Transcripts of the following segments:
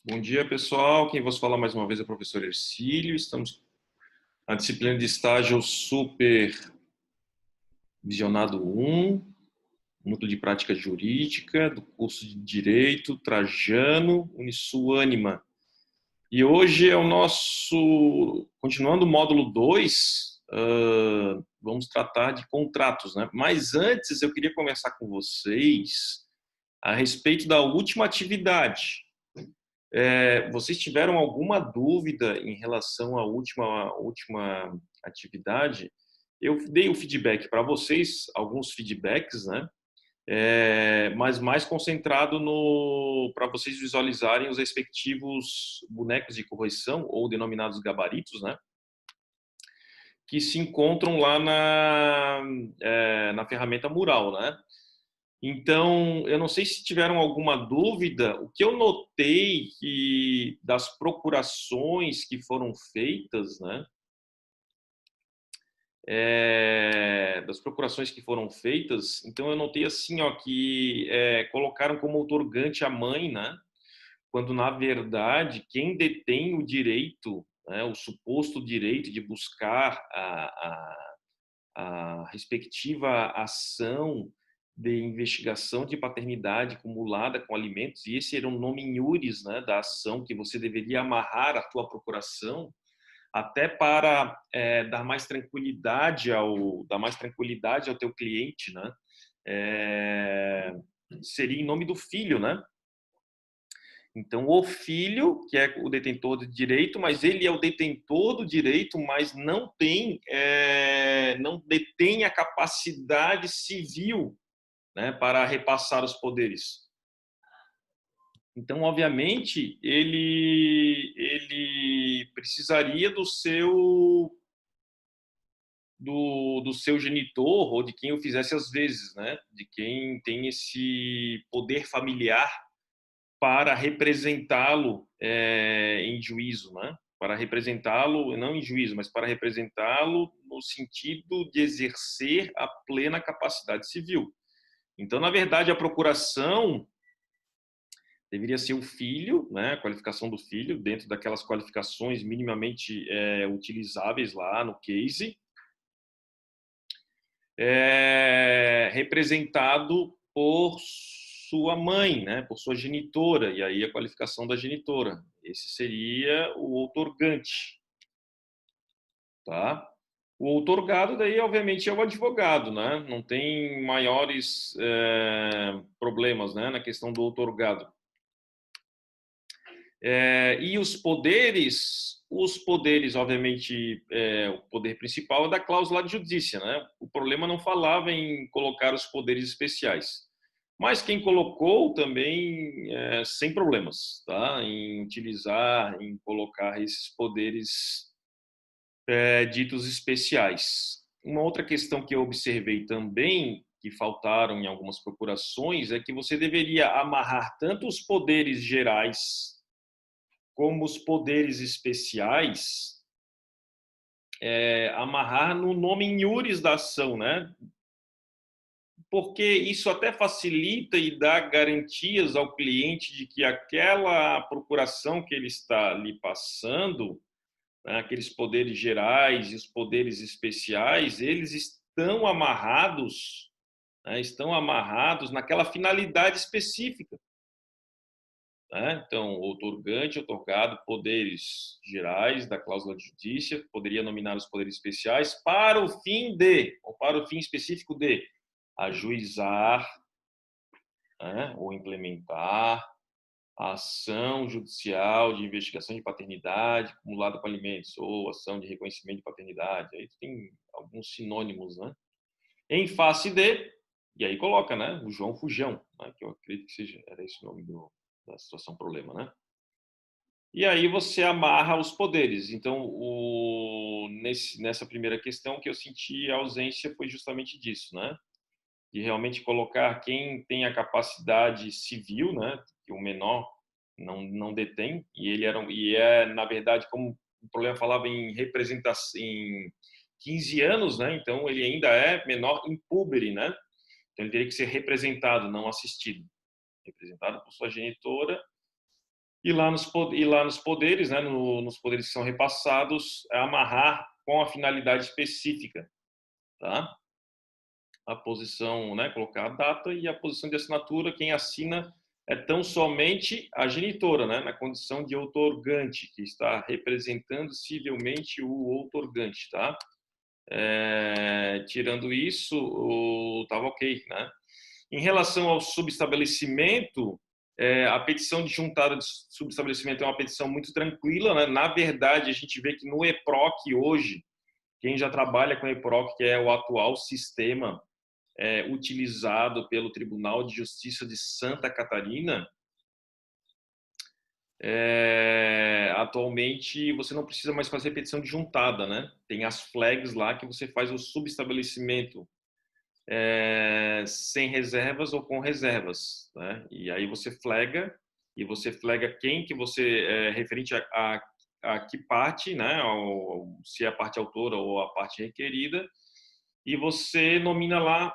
Bom dia, pessoal. Quem vos fala mais uma vez é o professor Hercílio. Estamos na disciplina de estágio Supervisionado 1, Núcleo de Prática Jurídica, do curso de Direito Trajano Unisuânima. E hoje é o nosso, continuando o módulo 2, vamos tratar de contratos, né? Mas antes eu queria conversar com vocês a respeito da última atividade. Vocês tiveram alguma dúvida em relação à última atividade? Eu dei o feedback para vocês, alguns feedbacks, né? Mas mais concentrado no para vocês visualizarem os respectivos bonecos de correção, ou denominados gabaritos, né? Que se encontram lá na ferramenta Mural, né? Então, eu não sei se tiveram alguma dúvida. O que eu notei que das procurações que foram feitas, né? Das procurações que foram feitas, então eu notei assim, ó, que colocaram como outorgante a mãe, né? Quando na verdade quem detém o direito, né, o suposto direito de buscar a respectiva ação de investigação de paternidade acumulada com alimentos, e esse era um nome in iuris, né, da ação que você deveria amarrar a tua procuração, até para dar mais tranquilidade ao teu cliente, né? Seria em nome do filho, né? Então, o filho, que é o detentor do direito, mas ele é o detentor do direito, mas não detém a capacidade civil, né, para repassar os poderes. Então, obviamente, ele precisaria do seu genitor ou de quem o fizesse às vezes, né, de quem tem esse poder familiar para representá-lo em juízo, né? Para representá-lo, não em juízo, mas para representá-lo no sentido de exercer a plena capacidade civil. Então, na verdade, a procuração deveria ser o filho, né? A qualificação do filho, dentro daquelas qualificações minimamente utilizáveis lá no case, representado por sua mãe, né, por sua genitora, e aí a qualificação da genitora. Esse seria o outorgante, tá? O outorgado, daí, obviamente, é o advogado, né? Não tem maiores problemas, né, na questão do outorgado. E os poderes, obviamente, o poder principal é da cláusula de judícia, né? O problema não falava em colocar os poderes especiais, mas quem colocou também sem problemas, tá? Em utilizar, em colocar esses poderes ditos especiais. Uma outra questão que eu observei também, que faltaram em algumas procurações, é que você deveria amarrar tanto os poderes gerais como os poderes especiais, amarrar no nome in iuris da ação, né? Porque isso até facilita e dá garantias ao cliente de que aquela procuração que ele está lhe passando, né, aqueles poderes gerais e os poderes especiais, eles estão amarrados naquela finalidade específica. Né? Então, outorgante, outorgado, poderes gerais da cláusula de judícia, poderia nominar os poderes especiais para o fim ou para o fim específico de ajuizar, né, ou implementar a ação judicial de investigação de paternidade acumulada com alimentos, ou ação de reconhecimento de paternidade. Aí tem alguns sinônimos, né? Em face de, e aí coloca, né, o João Fujão, né, que eu acredito que era esse o nome da situação problema, né? E aí você amarra os poderes. Então, nessa primeira questão, que eu senti a ausência foi justamente disso, né? De realmente colocar quem tem a capacidade civil, né? Que o menor não detém, na verdade, como o problema falava em representação, em 15 anos, né? Então, ele ainda é menor in pubere, né? Então, ele teria que ser representado, não assistido. Representado por sua genitora. E lá nos poderes, né, nos poderes que são repassados, é amarrar com a finalidade específica, tá? A posição, né, colocar a data e a posição de assinatura, quem assina é tão somente a genitora, né, na condição de outorgante, que está representando civilmente o outorgante, tá? Tirando isso, estava ok, né? Em relação ao subestabelecimento, a petição de juntada de subestabelecimento é uma petição muito tranquila, né? Na verdade, a gente vê que no EPROC hoje, quem já trabalha com o EPROC, que é o atual sistema utilizado pelo Tribunal de Justiça de Santa Catarina, atualmente você não precisa mais fazer petição de juntada, né? Tem as flags lá que você faz o subestabelecimento sem reservas ou com reservas, né? E aí você flaga quem que você referente a que parte, né? Se é a parte autora ou a parte requerida, e você nomina lá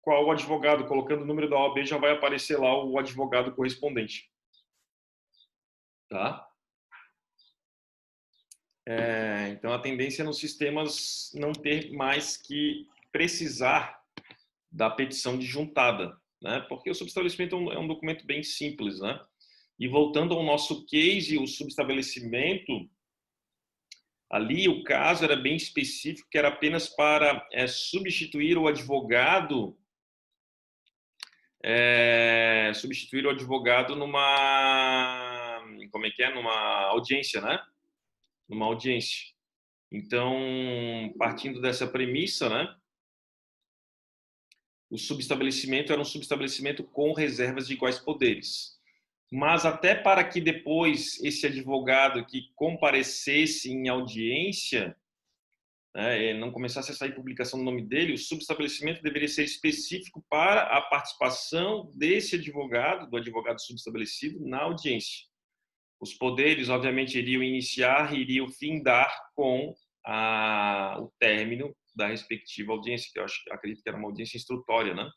qual o advogado, colocando o número da OAB já vai aparecer lá o advogado correspondente, tá? Então a tendência é nos sistemas não ter mais que precisar da petição de juntada, né? Porque o subestabelecimento é um documento bem simples, né? E voltando ao nosso case, o subestabelecimento, ali o caso era bem específico, que era apenas para substituir o advogado, numa, como é que é, numa audiência, né? Numa audiência. Então, partindo dessa premissa, né? O subestabelecimento era um subestabelecimento com reservas de iguais poderes. Mas até para que depois esse advogado que comparecesse em audiência, né, não começasse a sair publicação do nome dele, o subestabelecimento deveria ser específico para a participação desse advogado, do advogado subestabelecido, na audiência. Os poderes, obviamente, iriam iniciar e iriam findar com o término da respectiva audiência, que eu acredito que era uma audiência instrutória, né?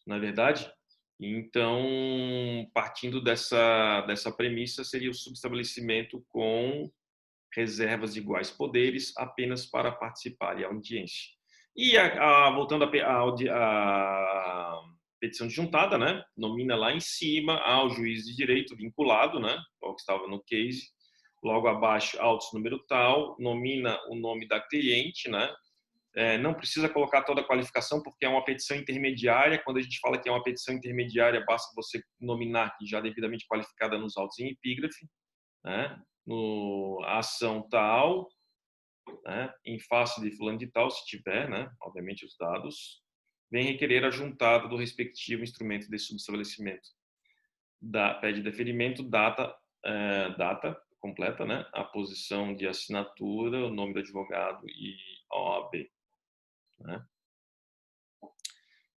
Não é verdade? Então, partindo dessa premissa, seria o subestabelecimento com reservas de iguais poderes apenas para participar da audiência. E voltando à petição de juntada, né? Nomina lá em cima ao juiz de direito vinculado, né? O que estava no case. Logo abaixo, autos número tal, nomina o nome da cliente, né? Não precisa colocar toda a qualificação, porque é uma petição intermediária. Quando a gente fala que é uma petição intermediária, basta você nominar que já devidamente qualificada nos autos em epígrafe, né? A ação tal, né? Em face de fulano de tal, se tiver, né? Obviamente os dados, vem requerer a juntada do respectivo instrumento de subestabelecimento. Pede deferimento, data completa, né? A posição de assinatura, o nome do advogado e a OAB. Né?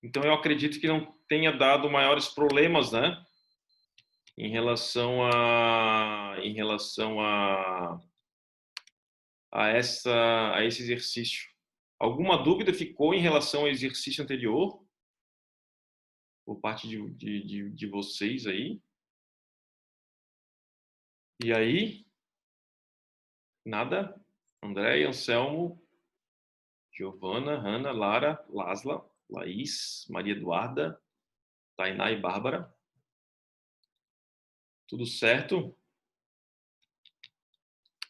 Então, eu acredito que não tenha dado maiores problemas, né, em relação a esse exercício. Alguma dúvida ficou em relação ao exercício anterior, por parte de vocês aí? E aí? Nada? André, Anselmo, Giovana, Hanna, Lara, Lasla, Laís, Maria Eduarda, Tainá e Bárbara. Tudo certo?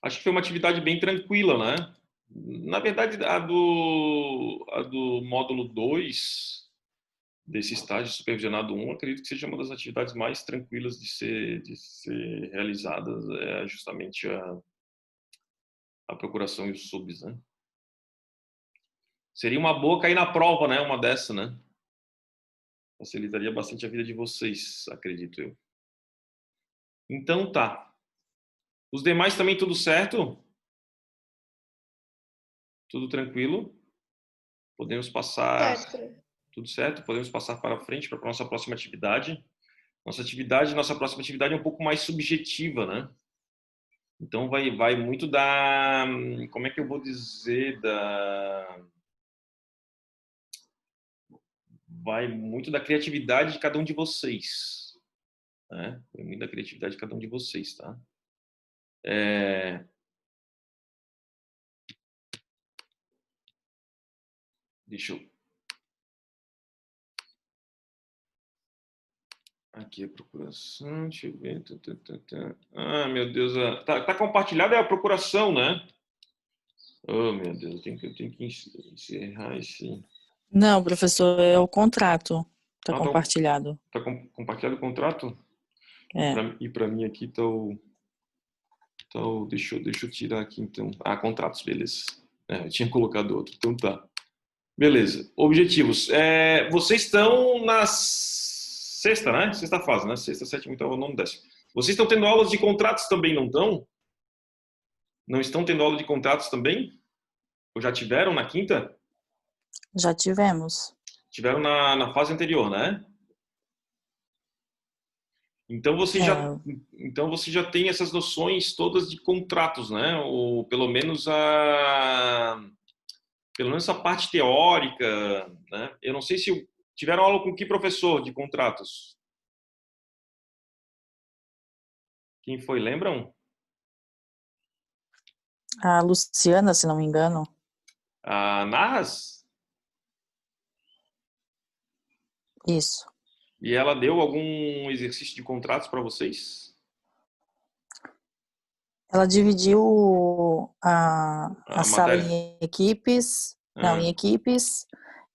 Acho que foi uma atividade bem tranquila, né? Na verdade, a do módulo 2 desse estágio supervisionado 1, acredito que seja uma das atividades mais tranquilas de ser realizadas, justamente a procuração e os subs, né? Seria uma boa cair na prova, né? Uma dessa, né? Facilitaria bastante a vida de vocês, acredito eu. Então tá. Os demais também tudo certo? Tudo tranquilo? Podemos passar. Certo. Tudo certo? Podemos passar para frente para a nossa próxima atividade. Nossa próxima atividade é um pouco mais subjetiva, né? Então vai muito como é que eu vou dizer, vai muito da criatividade de cada um de vocês. né? Foi muito da criatividade de cada um de vocês, tá? Deixa eu... Aqui a procuração, deixa eu ver. Ah, meu Deus. Tá compartilhado é a procuração, né? Oh, meu Deus, eu tenho que encerrar esse... Não, professor, é o contrato. Está Ah, compartilhado. tá compartilhado o contrato? É. E para mim aqui tá o... deixa eu tirar aqui, então. Ah, contratos, beleza. Eu tinha colocado outro, então tá. Beleza. Objetivos. Vocês estão na sexta, né? Sexta fase, né? Sexta, sétima, oitava, nona, décima. Vocês estão tendo aulas de contratos também, não estão? Não estão tendo aula de contratos também? Ou já tiveram na quinta? Já tivemos. Tiveram na fase anterior, né? Então você já tem essas noções todas de contratos, né? Ou pelo menos a parte teórica, né? Eu não sei se tiveram aula com que professor de contratos. Quem foi, lembram? A Luciana, se não me engano. A Narras? Isso. E ela deu algum exercício de contratos para vocês? Ela dividiu a A sala matéria? em equipes, não, em equipes,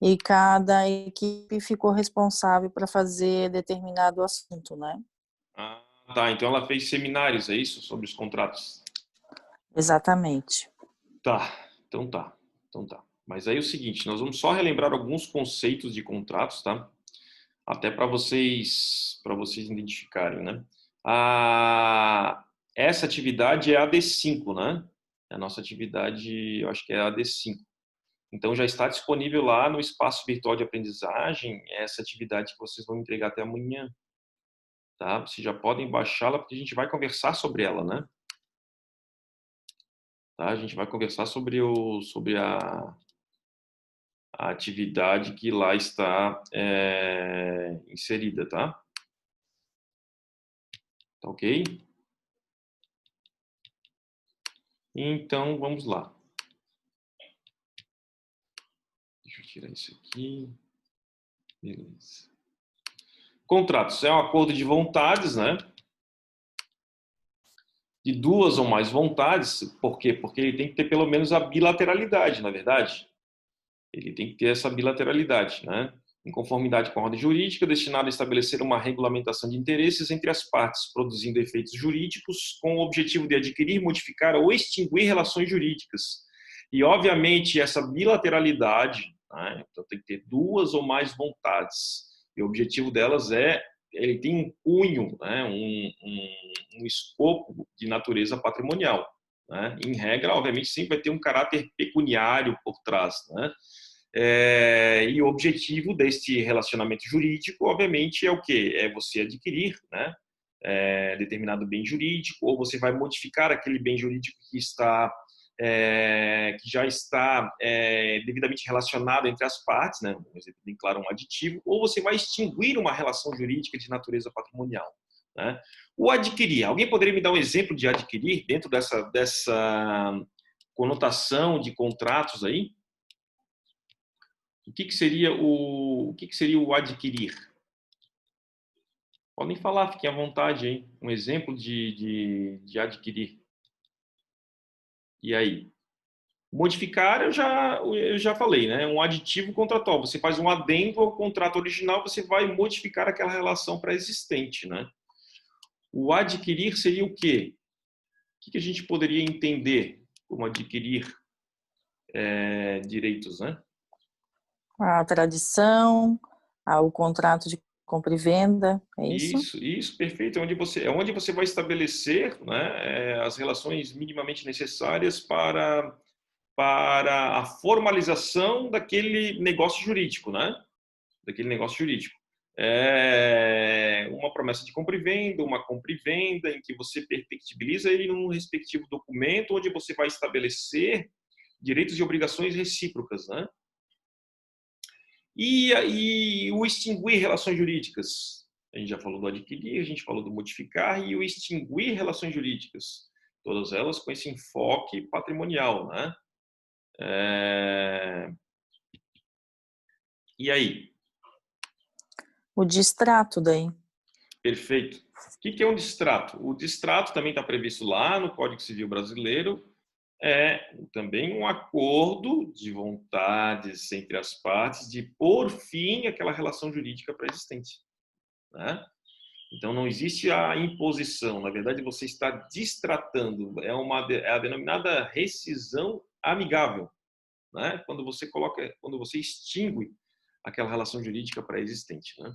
e cada equipe ficou responsável para fazer determinado assunto, né? Ah, tá. Então ela fez seminários, é isso? Sobre os contratos. Exatamente. Tá. Então tá. Então tá. Mas aí é o seguinte, nós vamos só relembrar alguns conceitos de contratos, tá? Até para vocês identificarem, né? Essa atividade é a AD5, né? A nossa atividade, eu acho que é a AD5. Então já está disponível lá no espaço virtual de aprendizagem essa atividade que vocês vão entregar até amanhã, tá? Vocês já podem baixá-la porque a gente vai conversar sobre ela, né? Tá? A gente vai conversar sobre a atividade que lá está inserida, tá? Tá ok? Então, vamos lá. Deixa eu tirar isso aqui. Beleza. Contratos é um acordo de vontades, né? De duas ou mais vontades. Por quê? Porque ele tem que ter pelo menos a bilateralidade, na verdade. Ele tem que ter essa bilateralidade, né? Em conformidade com a ordem jurídica, destinada a estabelecer uma regulamentação de interesses entre as partes, produzindo efeitos jurídicos com o objetivo de adquirir, modificar ou extinguir relações jurídicas. E, obviamente, essa bilateralidade, né? Então tem que ter duas ou mais vontades. E o objetivo delas ele tem um cunho, né? um escopo de natureza patrimonial. Né? Em regra, obviamente, sempre vai ter um caráter pecuniário por trás, né? E o objetivo deste relacionamento jurídico, obviamente, é o quê? É você adquirir, né, determinado bem jurídico, ou você vai modificar aquele bem jurídico que já está devidamente relacionado entre as partes, né, um exemplo bem claro, um aditivo, ou você vai extinguir uma relação jurídica de natureza patrimonial. Né? O adquirir, alguém poderia me dar um exemplo de adquirir dentro dessa conotação de contratos aí? O que seria o adquirir? Podem falar, fiquem à vontade, hein? Um exemplo de adquirir. E aí? Modificar, eu já falei, né? Um aditivo contratual. Você faz um adendo ao contrato original, você vai modificar aquela relação pré-existente, né? O adquirir seria o quê? O que a gente poderia entender como adquirir direitos, né? A tradição, o contrato de compra e venda, é isso? Isso, perfeito. É onde você vai estabelecer, né, as relações minimamente necessárias para a formalização daquele negócio jurídico, né? Daquele negócio jurídico. Uma promessa de compra e venda, uma compra e venda, em que você perfectibiliza ele num respectivo documento, onde você vai estabelecer direitos e obrigações recíprocas, né? E o extinguir relações jurídicas. A gente já falou do adquirir, a gente falou do modificar e o extinguir relações jurídicas. Todas elas com esse enfoque patrimonial, né? E aí? O distrato daí. Perfeito. O que é um distrato? O distrato também está previsto lá no Código Civil Brasileiro. É também um acordo de vontades entre as partes de pôr fim àquela relação jurídica pré-existente, né? Então, não existe a imposição. Na verdade, você está distratando. É a denominada rescisão amigável, né? Quando você extingue aquela relação jurídica pré-existente, né?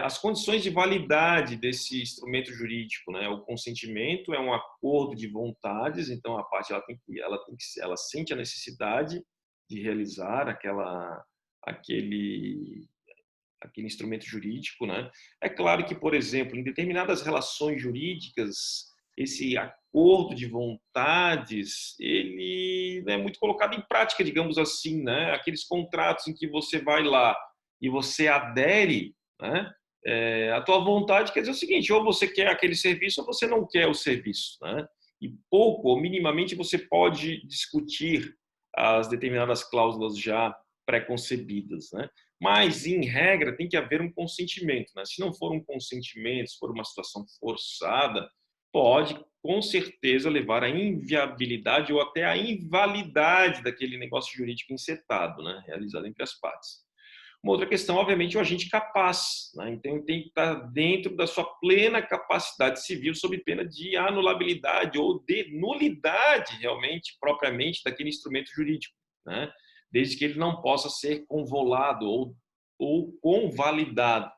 As condições de validade desse instrumento jurídico, né? O consentimento é um acordo de vontades, então a parte ela sente a necessidade de realizar aquele instrumento jurídico, né? É claro que, por exemplo, em determinadas relações jurídicas, esse acordo de vontades, ele é muito colocado em prática, digamos assim, né? Aqueles contratos em que você vai lá e você adere, né? A tua vontade quer dizer o seguinte: ou você quer aquele serviço ou você não quer o serviço, né? E pouco ou minimamente você pode discutir as determinadas cláusulas já pré-concebidas, né? Mas, em regra, tem que haver um consentimento, né? Se não for um consentimento, se for uma situação forçada, pode, com certeza, levar à inviabilidade ou até à invalidade daquele negócio jurídico encetado, né? Realizado entre as partes. Uma outra questão, obviamente, é o agente capaz, né? Então, tem que estar dentro da sua plena capacidade civil sob pena de anulabilidade ou de nulidade, realmente, propriamente, daquele instrumento jurídico, né? Desde que ele não possa ser convolado ou convalidado,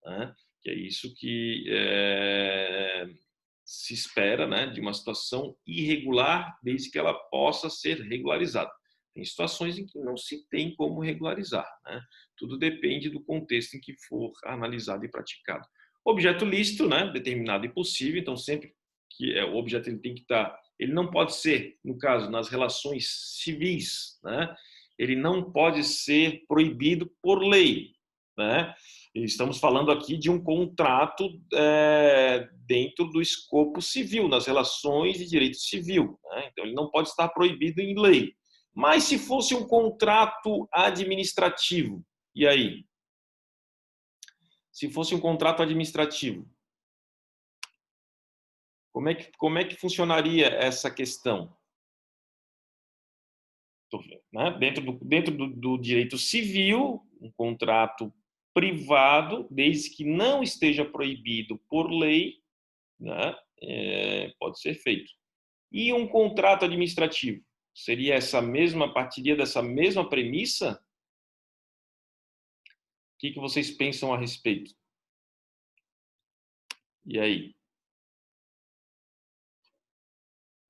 né? Que é isso que se espera, né, de uma situação irregular, desde que ela possa ser regularizada. Tem situações em que não se tem como regularizar, né? Tudo depende do contexto em que for analisado e praticado. Objeto lícito, né, determinado e possível, então sempre que o objeto ele tem que estar, ele não pode ser, no caso, nas relações civis, né? Ele não pode ser proibido por lei, né? Estamos falando aqui de um contrato dentro do escopo civil, nas relações de direito civil, né? Então, ele não pode estar proibido em lei. Mas se fosse um contrato administrativo, e aí? Se fosse um contrato administrativo, como é que funcionaria essa questão? Né? Dentro do direito civil, um contrato privado, desde que não esteja proibido por lei, né? Pode ser feito. E um contrato administrativo? Seria partiria dessa mesma premissa? O que vocês pensam a respeito? E aí?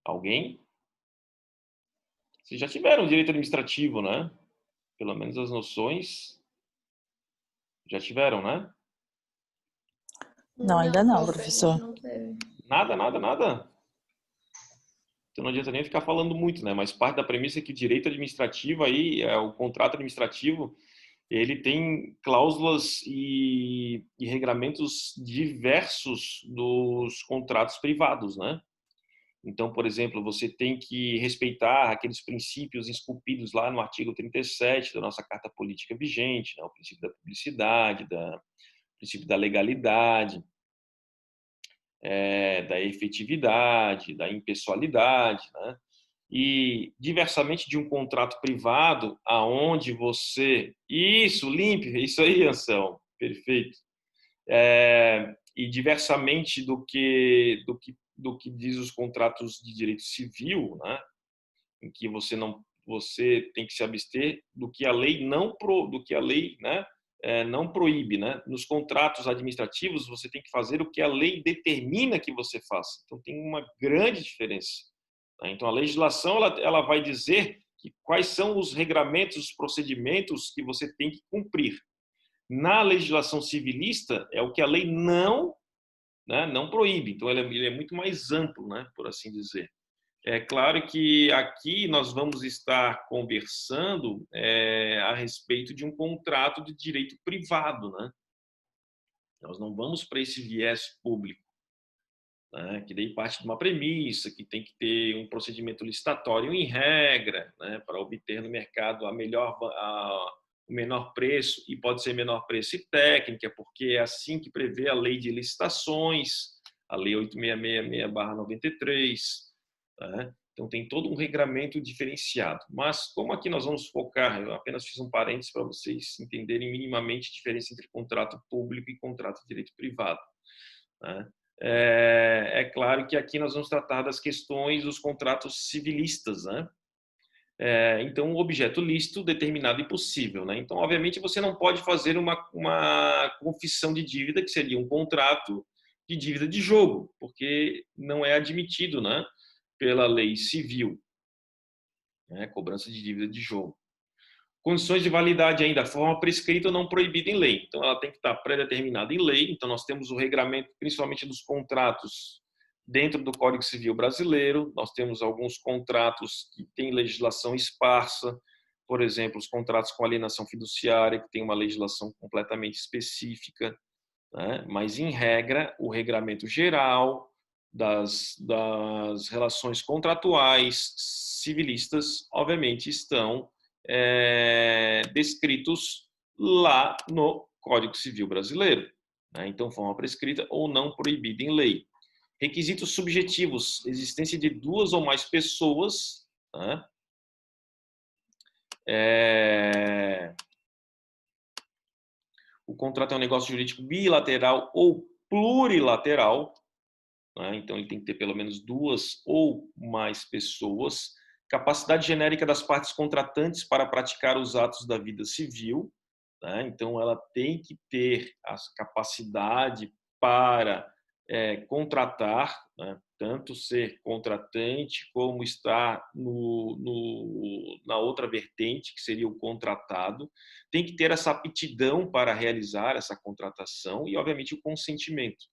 Alguém? Vocês já tiveram direito administrativo, né? Pelo menos as noções já tiveram, né? Não, ainda não, professor. Não teve. Nada, nada, nada. Então não adianta nem ficar falando muito, né? Mas parte da premissa é que o direito administrativo aí, o contrato administrativo, ele tem cláusulas e regramentos diversos dos contratos privados, né? Então, por exemplo, você tem que respeitar aqueles princípios esculpidos lá no artigo 37 da nossa Carta Política vigente, né? O princípio da publicidade, o princípio da legalidade, da efetividade, da impessoalidade, né? E diversamente de um contrato privado, aonde você limpe, isso aí, Anselmo, perfeito. E diversamente do que diz os contratos de direito civil, né? Em que você tem que se abster do que a lei né, não proíbe, né? Nos contratos administrativos você tem que fazer o que a lei determina que você faça. Então tem uma grande diferença, né? Então a legislação ela vai dizer quais são os regramentos, os procedimentos que você tem que cumprir. Na legislação civilista é o que a lei não, né, não proíbe. Então ele é muito mais amplo, né, por assim dizer. É claro que aqui nós vamos estar conversando a respeito de um contrato de direito privado, né? Nós não vamos para esse viés público, né, que daí parte de uma premissa que tem que ter um procedimento licitatório em regra, né, para obter no mercado o menor preço, e pode ser menor preço e técnica, porque é assim que prevê a lei de licitações, a lei 8666/93, né? Então tem todo um regramento diferenciado. Mas como aqui nós vamos focar, eu apenas fiz um parênteses para vocês entenderem minimamente a diferença entre contrato público e contrato de direito privado, né? É claro que aqui nós vamos tratar das questões dos contratos civilistas, né? Então, o objeto lícito, determinado e possível, né? Então, obviamente, você não pode fazer uma confissão de dívida, que seria um contrato de dívida de jogo, porque não é admitido, né, pela lei civil, né, cobrança de dívida de jogo. Condições de validade ainda, forma prescrita ou não proibida em lei. Então, ela tem que estar pré-determinada em lei. Então, nós temos o regramento, principalmente dos contratos dentro do Código Civil brasileiro. Nós temos alguns contratos que têm legislação esparsa, por exemplo, os contratos com alienação fiduciária, que tem uma legislação completamente específica, né? Mas, em regra, o regramento geral das relações contratuais civilistas, obviamente, estão descritos lá no Código Civil brasileiro, né? Então, forma prescrita ou não proibida em lei. Requisitos subjetivos: existência de duas ou mais pessoas, né? O contrato é um negócio jurídico bilateral ou plurilateral, né? Então ele tem que ter pelo menos duas ou mais pessoas. Capacidade genérica das partes contratantes para praticar os atos da vida civil, né? Então ela tem que ter a capacidade para contratar, né? Tanto ser contratante como estar na outra vertente, que seria o contratado. Tem que ter essa aptidão para realizar essa contratação e, obviamente, o consentimento.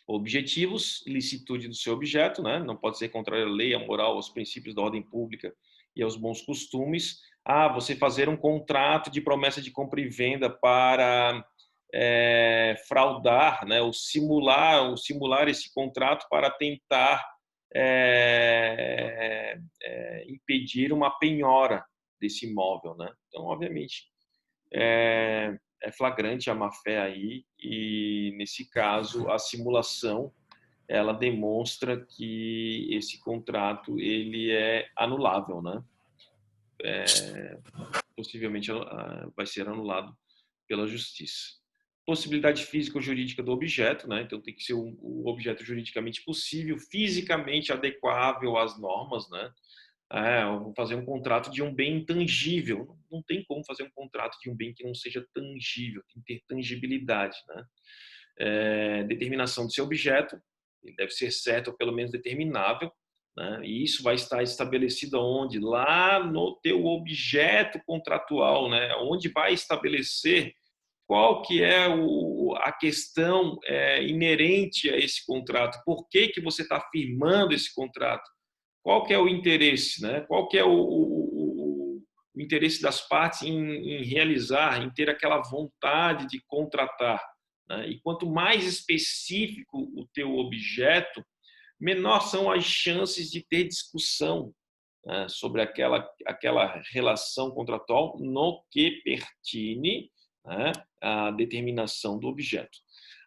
Objetivos: licitude do seu objeto, né? Não pode ser contrário à lei, à moral, aos princípios da ordem pública e aos bons costumes. Você fazer um contrato de promessa de compra e venda para fraudar, né? Ou simular esse contrato para tentar impedir uma penhora desse imóvel, né? Então, obviamente, é flagrante a má-fé aí, e nesse caso a simulação ela demonstra que esse contrato ele é anulável, né? Possivelmente vai ser anulado pela justiça. Possibilidade física ou jurídica do objeto, né? Então tem que ser um objeto juridicamente possível, fisicamente adequável às normas, né? Vou fazer um contrato de um bem intangível. Não tem como fazer um contrato de um bem que não seja tangível, tem que ter tangibilidade, né? Determinação do seu objeto, ele deve ser certo ou pelo menos determinável, né? E isso vai estar estabelecido onde? Lá no teu objeto contratual, né? Onde vai estabelecer qual que é a questão inerente a esse contrato, por que que você está firmando esse contrato, qual que é o interesse, né? Qual que é o interesse das partes em realizar, em ter aquela vontade de contratar, né? E quanto mais específico o teu objeto, menor são as chances de ter discussão, né, sobre aquela relação contratual no que pertine, né, à determinação do objeto.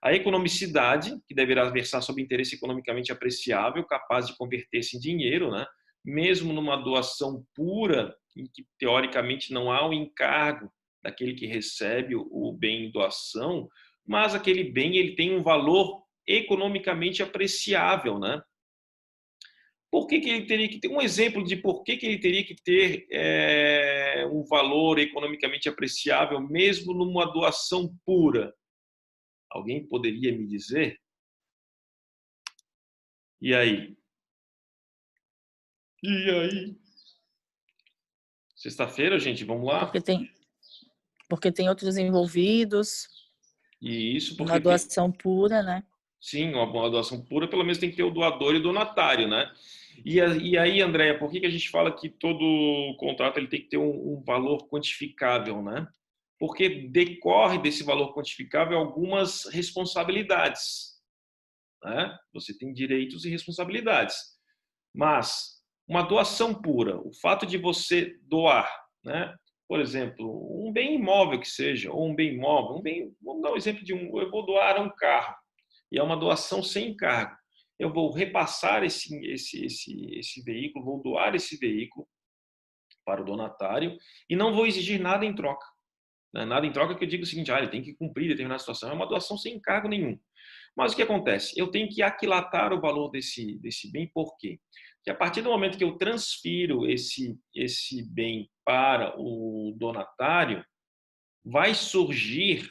A economicidade, que deverá versar sobre interesse economicamente apreciável, capaz de converter-se em dinheiro, né, mesmo numa doação pura, em que teoricamente não há o encargo daquele que recebe o bem em doação, mas aquele bem ele tem um valor economicamente apreciável, né? Por que que ele teria que ter um exemplo de por que que ele teria que ter um valor economicamente apreciável mesmo numa doação pura? Alguém poderia me dizer? E aí? E aí? Sexta-feira, gente, vamos lá? Porque tem outros envolvidos. E isso porque uma doação pura, né? Sim, uma doação pura, pelo menos tem que ter o doador e o donatário, né? E aí, Andréia, por que a gente fala que todo contrato ele tem que ter um valor quantificável, né? porque decorre desse valor quantificável algumas responsabilidades, né? Você tem direitos e responsabilidades. Mas uma doação pura, o fato de você doar, né? Por exemplo, um bem imóvel que seja, ou um bem imóvel, vamos dar um exemplo de eu vou doar um carro, e é uma doação sem encargo. Eu vou repassar esse veículo, vou doar esse veículo para o donatário e não vou exigir nada em troca. Nada em troca que eu digo o seguinte, ele tem que cumprir determinada situação, é uma doação sem encargo nenhum. Mas o que acontece? Eu tenho que aquilatar o valor desse bem, por quê? Porque a partir do momento que eu transfiro esse bem para o donatário, vai surgir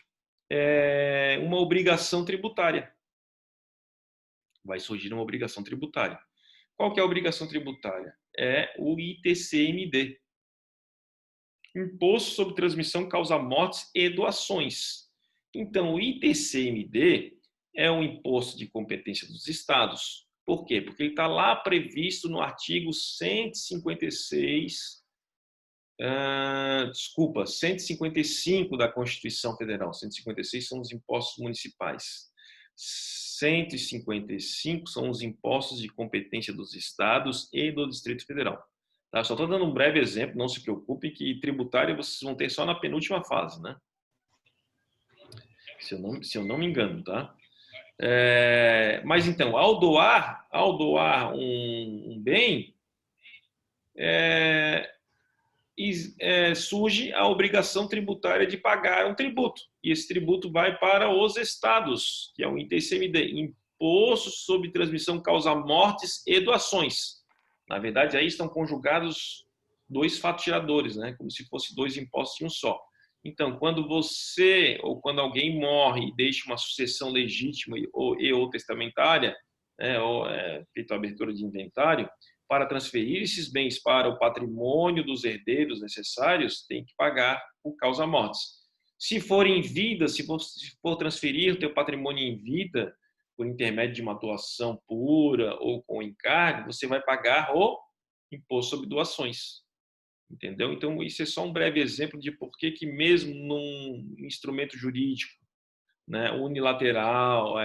uma obrigação tributária. Vai surgir uma obrigação tributária. Qual que é a obrigação tributária? É o ITCMD. Imposto sobre Transmissão Causa Mortes e Doações. Então, o ITCMD é um imposto de competência dos estados. Por quê? Porque ele está lá previsto no artigo 156, 155 da Constituição Federal. 156 são os impostos municipais. 155 são os impostos de competência dos estados e do Distrito Federal. Tá? Só estou dando um breve exemplo, não se preocupe que tributária vocês vão ter só na penúltima fase, né? Se eu não me engano, tá? Mas então, ao doar um bem, surge a obrigação tributária de pagar um tributo. E esse tributo vai para os estados, que é o ITCMD, Imposto sobre Transmissão Causa Mortes e Doações. Na verdade, aí estão conjugados dois fatos geradores, né? Como se fossem dois impostos em um só. Então, quando você ou quando alguém morre e deixa uma sucessão legítima ou testamentária, né, ou feita a abertura de inventário, para transferir esses bens para o patrimônio dos herdeiros necessários, tem que pagar por causa mortes. Se for em vida, se for transferir o teu patrimônio em vida, por intermédio de uma doação pura ou com encargo, você vai pagar o imposto sobre doações. Entendeu? Então, isso é só um breve exemplo de por que mesmo num instrumento jurídico, né, unilateral,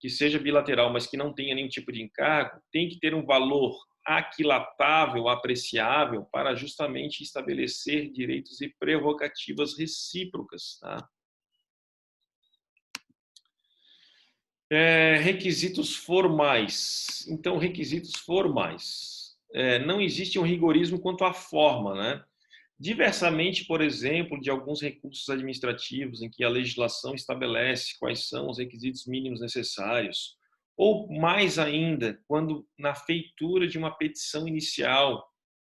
que seja bilateral, mas que não tenha nenhum tipo de encargo, tem que ter um valor aquilatável, apreciável, para justamente estabelecer direitos e prerrogativas recíprocas. Tá? Requisitos formais. Então, requisitos formais. Não existe um rigorismo quanto à forma, né? Diversamente, por exemplo, de alguns recursos administrativos em que a legislação estabelece quais são os requisitos mínimos necessários, ou mais ainda, quando na feitura de uma petição inicial,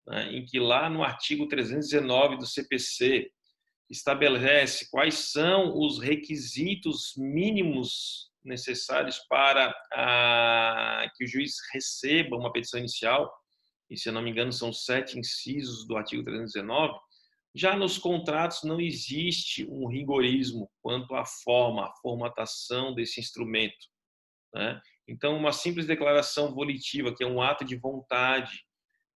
né, em que lá no artigo 319 do CPC estabelece quais são os requisitos mínimos necessários para que o juiz receba uma petição inicial, e se eu não me engano são 7 incisos do artigo 319, já nos contratos não existe um rigorismo quanto à forma, à formatação desse instrumento, né? Então, uma simples declaração volitiva, que é um ato de vontade,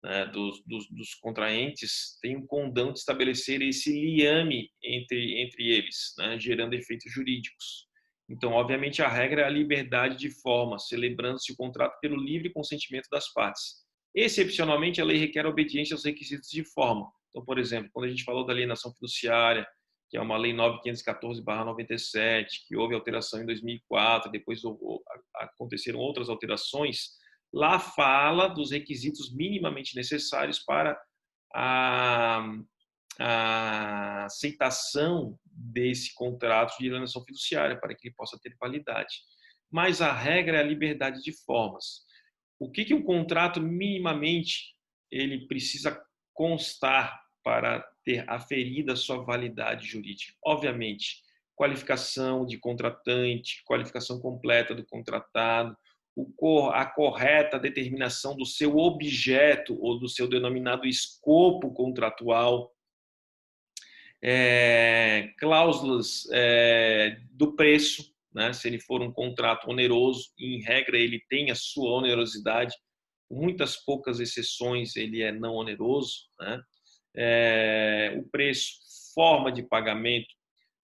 né, dos contraentes, tem um condão de estabelecer esse liame entre eles, né, gerando efeitos jurídicos. Então, obviamente, a regra é a liberdade de forma, celebrando-se o contrato pelo livre consentimento das partes. Excepcionalmente, a lei requer obediência aos requisitos de forma. Então, por exemplo, quando a gente falou da alienação fiduciária, que é uma lei 9.514/97, que houve alteração em 2004, depois aconteceram outras alterações, lá fala dos requisitos minimamente necessários para a aceitação desse contrato de alienação fiduciária, para que ele possa ter validade. Mas a regra é a liberdade de formas. O que um contrato minimamente ele precisa constar para ter aferida sua validade jurídica? Obviamente, qualificação de contratante, qualificação completa do contratado, a correta determinação do seu objeto ou do seu denominado escopo contratual, cláusulas do preço, né? Se ele for um contrato oneroso, em regra ele tem a sua onerosidade, com muitas poucas exceções ele é não oneroso, né? O preço forma de pagamento,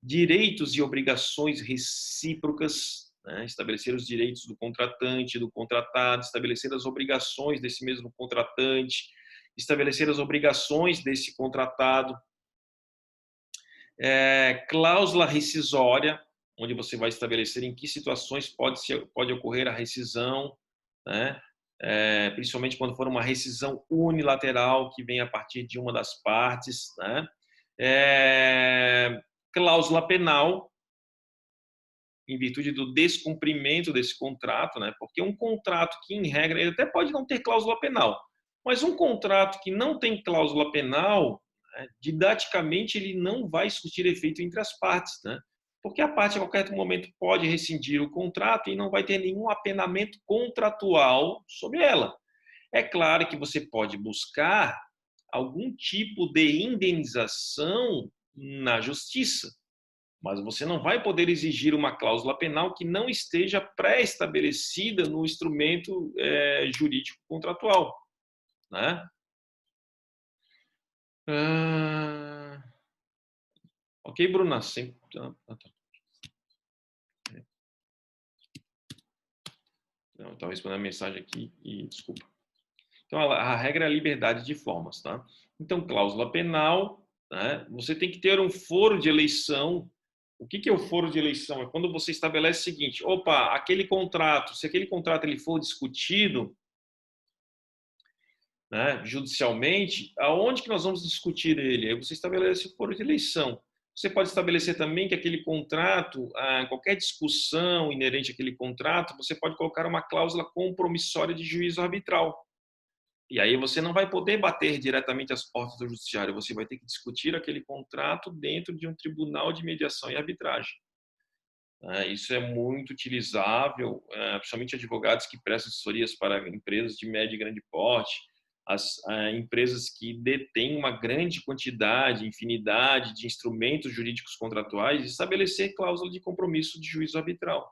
direitos e obrigações recíprocas, né? Estabelecer os direitos do contratante, do contratado, estabelecer as obrigações desse mesmo contratante, estabelecer as obrigações desse contratado. Cláusula rescisória, onde você vai estabelecer em que situações pode ocorrer a rescisão, né? Principalmente quando for uma rescisão unilateral que vem a partir de uma das partes, né? Cláusula penal, em virtude do descumprimento desse contrato, né? Porque um contrato que, em regra, ele até pode não ter cláusula penal, mas um contrato que não tem cláusula penal, né, didaticamente, ele não vai surtir efeito entre as partes, né? Porque a parte, a qualquer momento, pode rescindir o contrato e não vai ter nenhum apenamento contratual sobre ela. É claro que você pode buscar algum tipo de indenização na justiça, mas você não vai poder exigir uma cláusula penal que não esteja pré-estabelecida no instrumento jurídico contratual, né? Ok, Bruna? Não, estava respondendo a mensagem aqui e desculpa. Então, a regra é a liberdade de formas, tá? Então, cláusula penal, né? Você tem que ter um foro de eleição. O que é o foro de eleição? É quando você estabelece o seguinte: opa, aquele contrato, se aquele contrato ele for discutido, né, judicialmente, aonde que nós vamos discutir ele? Aí você estabelece o foro de eleição. Você pode estabelecer também que aquele contrato, qualquer discussão inerente àquele contrato, você pode colocar uma cláusula compromissória de juízo arbitral. E aí você não vai poder bater diretamente às portas do judiciário, você vai ter que discutir aquele contrato dentro de um tribunal de mediação e arbitragem. Isso é muito utilizável, principalmente advogados que prestam assessorias para empresas de médio e grande porte, as empresas que detêm uma grande quantidade, infinidade de instrumentos jurídicos contratuais, estabelecer cláusula de compromisso de juízo arbitral.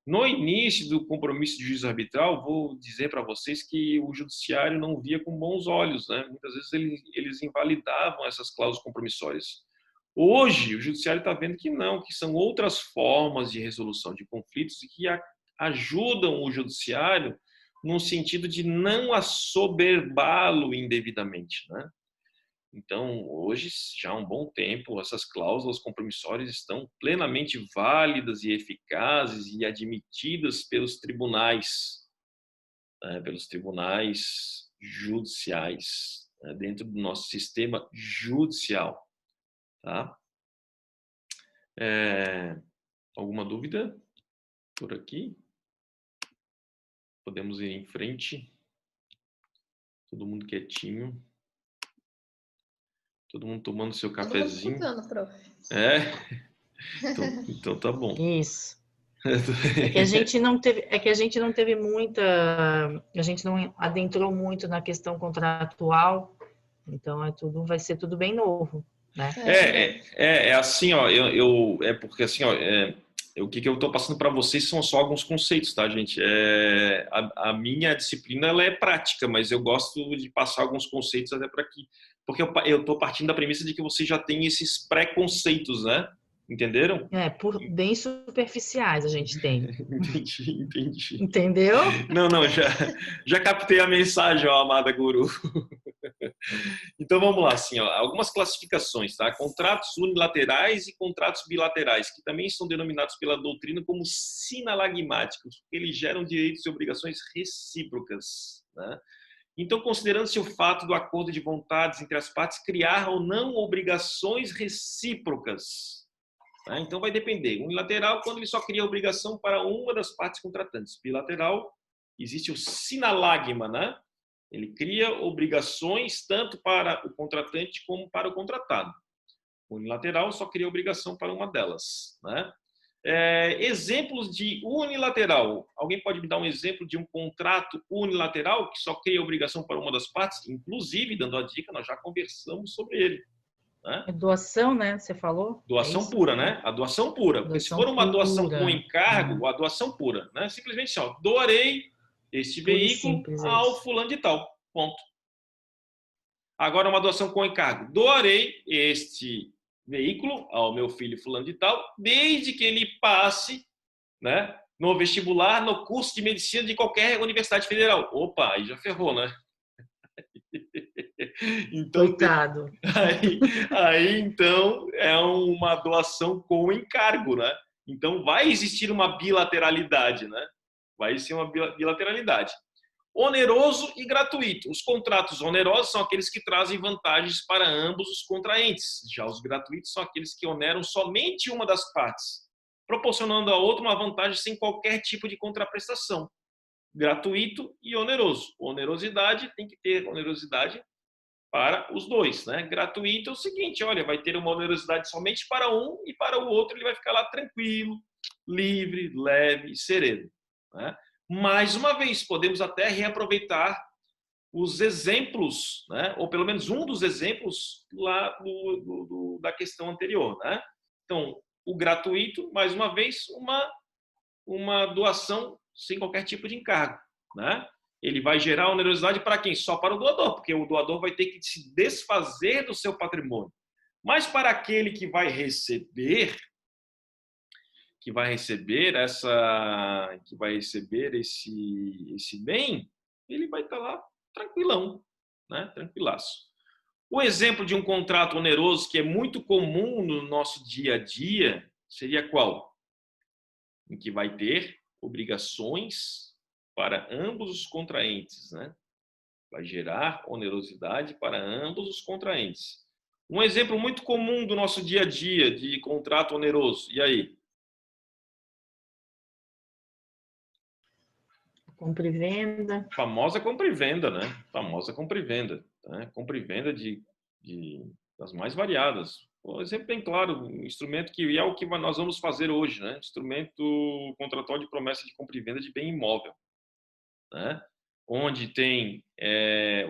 No início do compromisso de juízo arbitral, vou dizer para vocês que o judiciário não via com bons olhos, né? Muitas vezes eles invalidavam essas cláusulas compromissórias. Hoje, o judiciário está vendo que não, que são outras formas de resolução de conflitos e que ajudam o judiciário no sentido de não assoberbá-lo indevidamente, né? Então, hoje, já há um bom tempo, essas cláusulas compromissórias estão plenamente válidas e eficazes e admitidas pelos tribunais, né, pelos tribunais judiciais, né, dentro do nosso sistema judicial. Tá? Alguma dúvida por aqui? Podemos ir em frente. Todo mundo quietinho. Todo mundo tomando seu cafezinho. Todo mundo escutando, prof. Então tá bom. Isso. É que a gente não teve muita, a gente não adentrou muito na questão contratual, então vai ser tudo bem novo, né? Assim, ó, porque assim, ó, o que eu estou passando para vocês são só alguns conceitos, tá, gente? A minha disciplina ela é prática, mas eu gosto de passar alguns conceitos até para aqui, porque eu estou partindo da premissa de que vocês já têm esses preconceitos, né? Entenderam? Bem superficiais a gente tem. Entendi. Entendeu? Não, já captei a mensagem, ó, amada guru. Então vamos lá, assim, ó, algumas classificações, tá? Contratos unilaterais e contratos bilaterais, que também são denominados pela doutrina como sinalagmáticos, porque eles geram direitos e obrigações recíprocas, né? Então, considerando-se o fato do acordo de vontades entre as partes criar ou não obrigações recíprocas, né? Então vai depender. Unilateral, quando ele só cria obrigação para uma das partes contratantes. Bilateral, existe o sinalagma, né? Ele cria obrigações tanto para o contratante como para o contratado. O unilateral só cria obrigação para uma delas, né? Exemplos de unilateral. Alguém pode me dar um exemplo de um contrato unilateral que só cria obrigação para uma das partes? Inclusive, dando a dica, nós já conversamos sobre ele. Né? É doação, né? Você falou? Doação pura, né? A doação pura. Porque se for uma doação com encargo, a doação pura, né? Simplesmente assim, ó, doarei este veículo ao fulano de tal. Ponto. Agora, uma doação com encargo. Doarei este veículo ao meu filho fulano de tal, desde que ele passe, né, no vestibular, no curso de medicina de qualquer universidade federal. Opa, aí já ferrou, né? Então, Coitado. aí então é uma doação com encargo, né? Então vai existir uma bilateralidade, né? Vai ser uma bilateralidade. Oneroso e gratuito. Os contratos onerosos são aqueles que trazem vantagens para ambos os contraentes. Já os gratuitos são aqueles que oneram somente uma das partes, proporcionando a outra uma vantagem sem qualquer tipo de contraprestação. Gratuito e oneroso. Onerosidade tem que ter onerosidade para os dois, né? Gratuito é o seguinte, olha, vai ter uma onerosidade somente para um e para o outro ele vai ficar lá tranquilo, livre, leve e sereno, né? Mais uma vez, podemos até reaproveitar os exemplos, né? Ou pelo menos um dos exemplos lá da questão anterior, né? Então, o gratuito, mais uma vez, uma doação sem qualquer tipo de encargo, né? Ele vai gerar onerosidade para quem? Só para o doador, porque o doador vai ter que se desfazer do seu patrimônio. Mas para aquele que vai receber esse bem, ele vai estar lá tranquilão, né? Tranquilaço. O exemplo de um contrato oneroso que é muito comum no nosso dia a dia seria qual? Em que vai ter obrigações para ambos os contraentes, né? Vai gerar onerosidade para ambos os contraentes. Um exemplo muito comum do nosso dia a dia de contrato oneroso. E aí? Compra e venda. Famosa compra e venda, né? Famosa compra e venda. Né? Compra e venda das mais variadas. Um exemplo bem claro, um instrumento que é o que nós vamos fazer hoje, né? Instrumento contratual de promessa de compra e venda de bem imóvel, né? Onde tem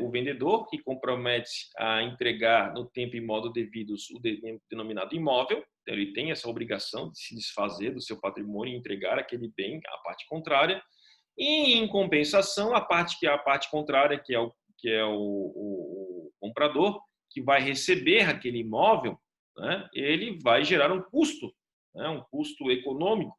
o vendedor que compromete a entregar no tempo e modo devidos o denominado imóvel. Então, ele tem essa obrigação de se desfazer do seu patrimônio e entregar aquele bem à parte contrária. E, em compensação, a parte contrária, que é o comprador, que vai receber aquele imóvel, né, ele vai gerar um custo, né, um custo econômico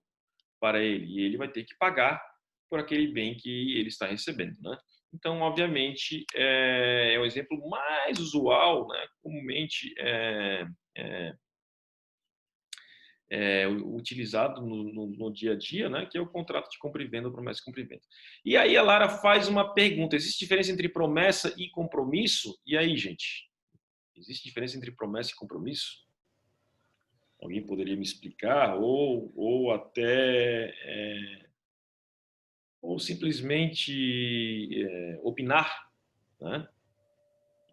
para ele, e ele vai ter que pagar por aquele bem que ele está recebendo, né? Então, obviamente, é um exemplo mais usual, né, comumente utilizado no dia a dia, né, que é o contrato de compra e venda, promessa de compra e venda. E aí a Lara faz uma pergunta: existe diferença entre promessa e compromisso? E aí, gente? Existe diferença entre promessa e compromisso? Alguém poderia me explicar? Ou até ou simplesmente opinar, né,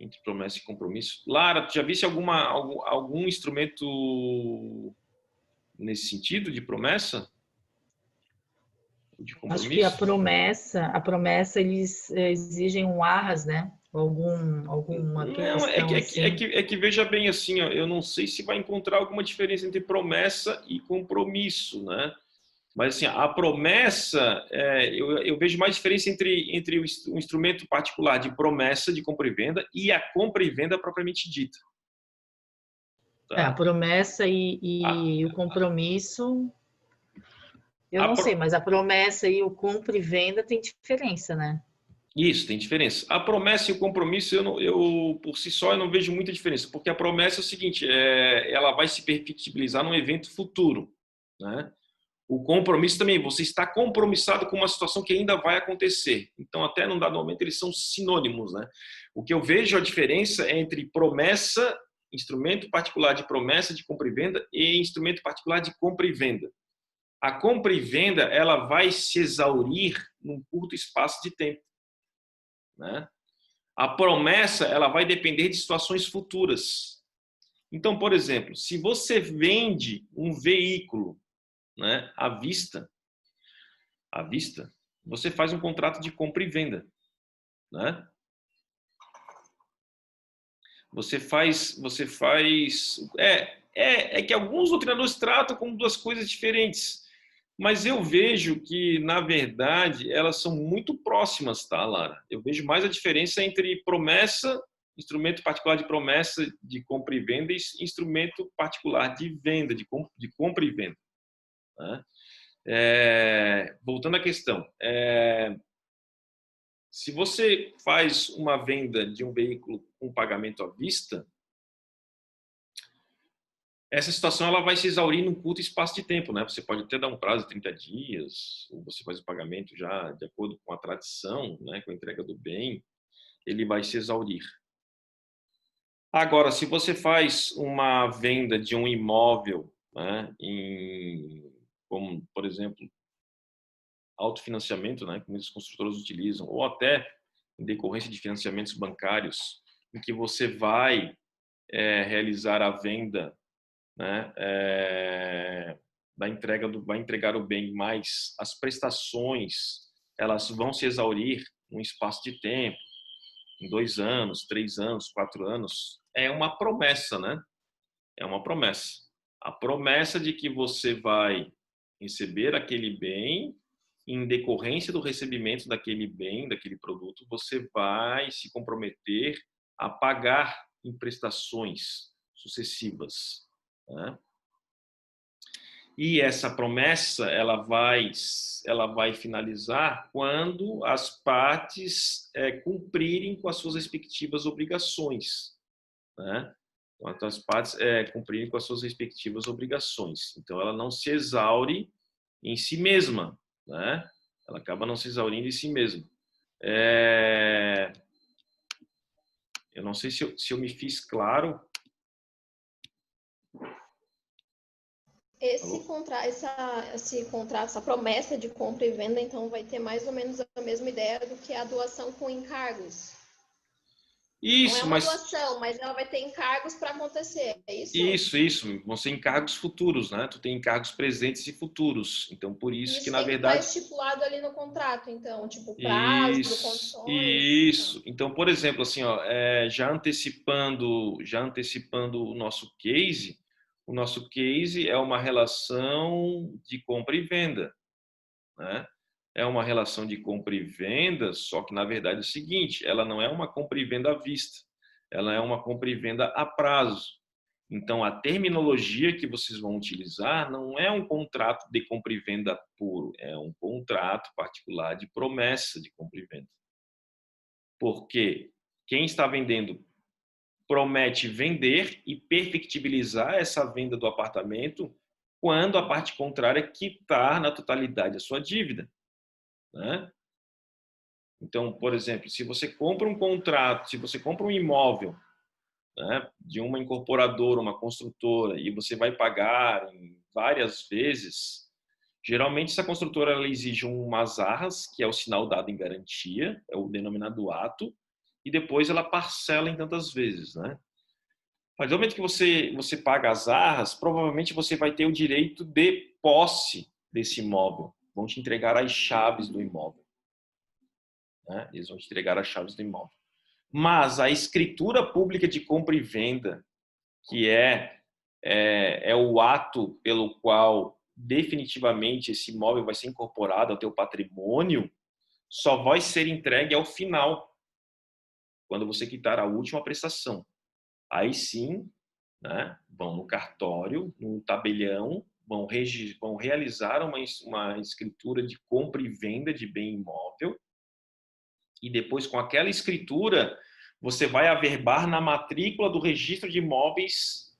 entre promessa e compromisso? Lara, tu já viste algum instrumento nesse sentido de promessa? De Acho que a compromisso? promessa eles exigem um arras, né? Alguma Não, questão assim. é que veja bem assim, ó, eu não sei se vai encontrar alguma diferença entre promessa e compromisso, né? Mas assim, a promessa, eu vejo mais diferença entre o instrumento particular de promessa de compra e venda e a compra e venda propriamente dita. A Tá? promessa A, e o compromisso, eu a, não sei, mas a promessa e o compra e venda tem diferença, né? Isso, tem diferença. A promessa e o compromisso, por si só, eu não vejo muita diferença, porque a promessa é o seguinte, ela vai se perfectibilizar num evento futuro, né? O compromisso também, você está compromissado com uma situação que ainda vai acontecer. Então, até num dado momento, eles são sinônimos, né? O que eu vejo a diferença é entre promessa, instrumento particular de promessa de compra e venda, e instrumento particular de compra e venda. A compra e venda, ela vai se exaurir num curto espaço de tempo, né? A promessa, ela vai depender de situações futuras. Então, por exemplo, se você vende um veículo, né, à vista, você faz um contrato de compra e venda, né? É que alguns doutrinadores tratam como duas coisas diferentes, mas eu vejo que, na verdade, elas são muito próximas, tá, Lara? Eu vejo mais a diferença entre promessa instrumento particular de promessa de compra e venda e instrumento particular de venda, de compra e venda. Né? Voltando à questão, se você faz uma venda de um veículo com pagamento à vista, essa situação ela vai se exaurir num curto espaço de tempo, né? Você pode até dar um prazo de 30 dias, ou você faz o pagamento já de acordo com a tradição, né? Com a entrega do bem, ele vai se exaurir. Agora, se você faz uma venda de um imóvel, né? Como, por exemplo, autofinanciamento, né? Que muitos construtores utilizam, ou até em decorrência de financiamentos bancários, em que você vai realizar a venda, né, vai entregar o bem, mas as prestações elas vão se exaurir num espaço de tempo, em 2 anos, 3 anos, 4 anos. É uma promessa, né? É uma promessa. A promessa de que você vai receber aquele bem, em decorrência do recebimento daquele bem, daquele produto, você vai se comprometer a pagar em prestações sucessivas, né? E essa promessa ela vai finalizar quando as partes cumprirem com as suas respectivas obrigações, né? Quando as partes cumprirem com as suas respectivas obrigações. Então ela não se exaure em si mesma, né? Ela acaba não se exaurindo em si mesma. Eu não sei se eu me fiz claro. Esse contrato, essa promessa de compra e venda, então, vai ter mais ou menos a mesma ideia do que a doação com encargos. Isso, não é uma doação, mas ela vai ter encargos para acontecer, é isso? Isso. Vão ser encargos futuros, né? Tu tem encargos presentes e futuros. Então, por isso que, na tem que verdade... estar estipulado ali no contrato, então, tipo, prazo, condições... Isso. Então, por exemplo, assim, ó, já antecipando o nosso case é uma relação de compra e venda, né? É uma relação de compra e venda, só que, na verdade, é o seguinte, ela não é uma compra e venda à vista, ela é uma compra e venda a prazo. Então, a terminologia que vocês vão utilizar não é um contrato de compra e venda puro, é um contrato particular de promessa de compra e venda. Porque quem está vendendo promete vender e perfectibilizar essa venda do apartamento quando a parte contrária quitar na totalidade a sua dívida, né? Então, por exemplo, se você compra um contrato, se você compra um imóvel, né, de uma incorporadora, uma construtora, e você vai pagar em várias vezes, geralmente essa construtora ela exige umas arras, que é o sinal dado em garantia, é o denominado ato, e depois ela parcela em tantas vezes, né? Mas no momento que você paga as arras, provavelmente você vai ter o direito de posse desse imóvel. Vão te entregar as chaves do imóvel, né? Eles vão te entregar as chaves do imóvel. Mas a escritura pública de compra e venda, que é o ato pelo qual definitivamente esse imóvel vai ser incorporado ao teu patrimônio, só vai ser entregue ao final, quando você quitar a última prestação. Aí sim, né, vão no cartório, no tabelião, vão realizar uma escritura de compra e venda de bem imóvel, e depois, com aquela escritura, você vai averbar na matrícula do registro de imóveis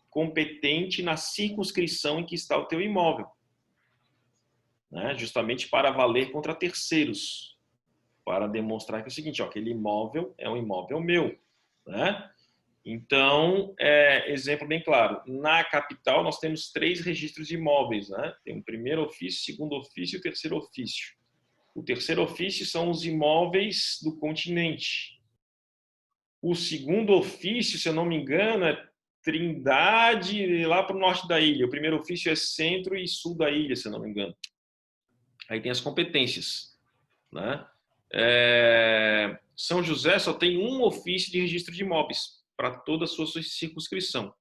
competente na circunscrição em que está o teu imóvel, né? Justamente para valer contra terceiros, para demonstrar que é o seguinte, ó, aquele imóvel é um imóvel meu, né? Então, exemplo bem claro, na capital nós temos 3 registros de imóveis, né? Tem o primeiro ofício, segundo ofício e o terceiro ofício. O terceiro ofício são os imóveis do continente. O segundo ofício, se eu não me engano, é Trindade, lá para o norte da ilha. O primeiro ofício é centro e sul da ilha, se eu não me engano. Aí tem as competências, né? São José só tem um ofício de registro de imóveis para toda a sua circunscrição.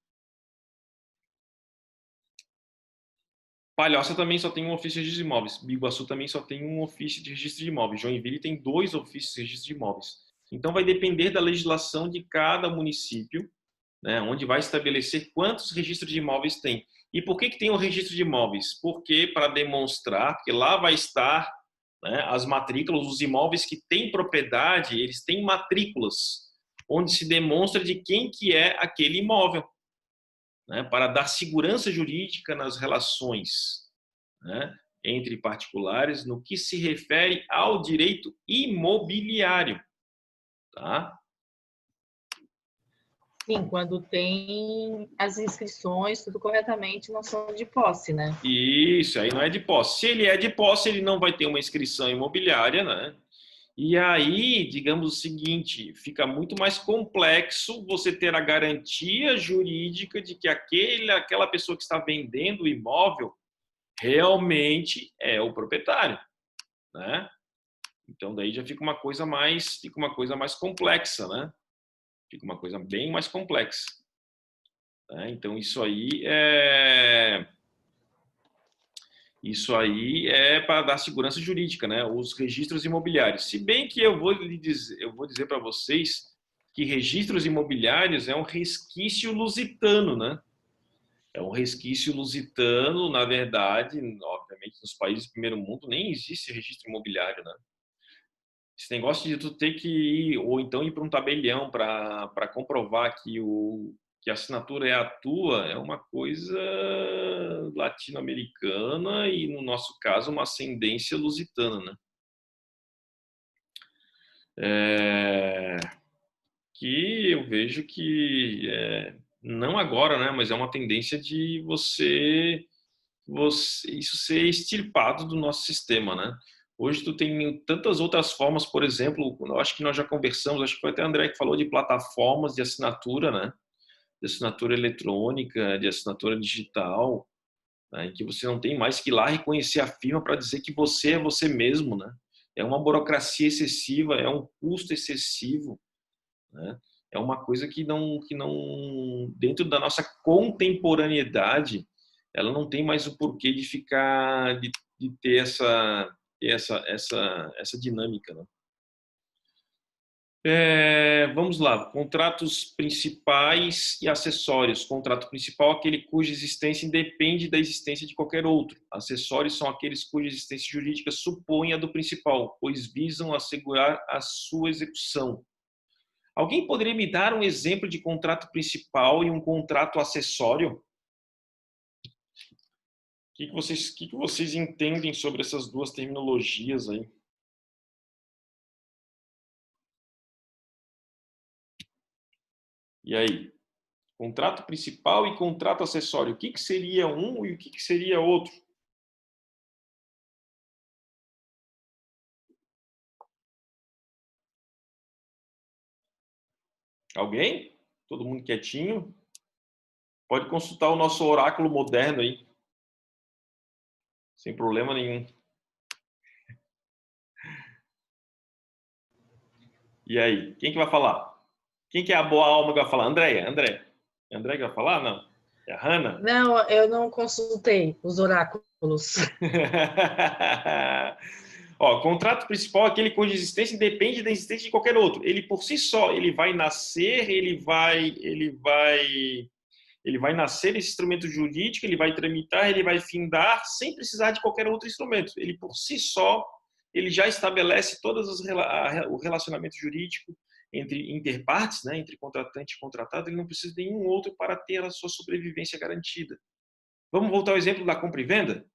Palhoça também só tem um ofício de registro de imóveis. Biguaçu também só tem um ofício de registro de imóveis. Joinville tem 2 ofícios de registro de imóveis. Então, vai depender da legislação de cada município, né, onde vai estabelecer quantos registros de imóveis tem. E por que tem o registro de imóveis? Porque para demonstrar, porque lá vai estar, né, as matrículas, os imóveis que têm propriedade, eles têm matrículas, onde se demonstra de quem que é aquele imóvel, né, para dar segurança jurídica nas relações, né, entre particulares no que se refere ao direito imobiliário, tá? Sim, quando tem as inscrições, tudo corretamente, não são de posse, né? Isso, aí não é de posse. Se ele é de posse, ele não vai ter uma inscrição imobiliária, né? E aí, digamos o seguinte, fica muito mais complexo você ter a garantia jurídica de que aquela pessoa que está vendendo o imóvel realmente é o proprietário, né? Então daí já fica uma coisa mais complexa, né? Fica uma coisa bem mais complexa, né? Então isso aí é para dar segurança jurídica, né? Os registros imobiliários. Se bem que eu vou dizer para vocês que registros imobiliários é um resquício lusitano, né? É um resquício lusitano, na verdade, obviamente nos países do primeiro mundo nem existe registro imobiliário, né? Esse negócio de tu ter que ir, ou então ir para um tabelião para comprovar que a assinatura é a tua, é uma coisa latino-americana e, no nosso caso, uma ascendência lusitana, né? Que eu vejo que, não agora, né, mas é uma tendência de isso ser extirpado do nosso sistema, né? Hoje tu tem tantas outras formas, por exemplo, eu acho que nós já conversamos, acho que foi até o André que falou de plataformas de assinatura, né? De assinatura eletrônica, de assinatura digital, né? Em que você não tem mais que ir lá reconhecer a firma para dizer que você é você mesmo, né? É uma burocracia excessiva, é um custo excessivo, né? É uma coisa que não dentro da nossa contemporaneidade, ela não tem mais o porquê de ficar, de ter essa dinâmica, né? Vamos lá, contratos principais e acessórios. Contrato principal é aquele cuja existência independe da existência de qualquer outro. Acessórios são aqueles cuja existência jurídica supõe a do principal, pois visam assegurar a sua execução. Alguém poderia me dar um exemplo de contrato principal e um contrato acessório? O que vocês entendem sobre essas duas terminologias aí? E aí? Contrato principal e contrato acessório. O que seria um e o que seria outro? Alguém? Todo mundo quietinho? Pode consultar o nosso oráculo moderno aí. Sem problema nenhum. E aí? Quem que vai falar? Quem que é a boa alma que vai falar? Andréia. André que vai falar? Não. É a Hanna? Não, eu não consultei os oráculos. Ó, contrato principal é aquele cuja existência independe da existência de qualquer outro. Ele por si só, ele vai nascer, ele vai nascer esse instrumento jurídico, ele vai tramitar, ele vai findar sem precisar de qualquer outro instrumento. Ele por si só, ele já estabelece o relacionamento jurídico entre interpartes, né, entre contratante e contratado, ele não precisa de nenhum outro para ter a sua sobrevivência garantida. Vamos voltar ao exemplo da compra e venda?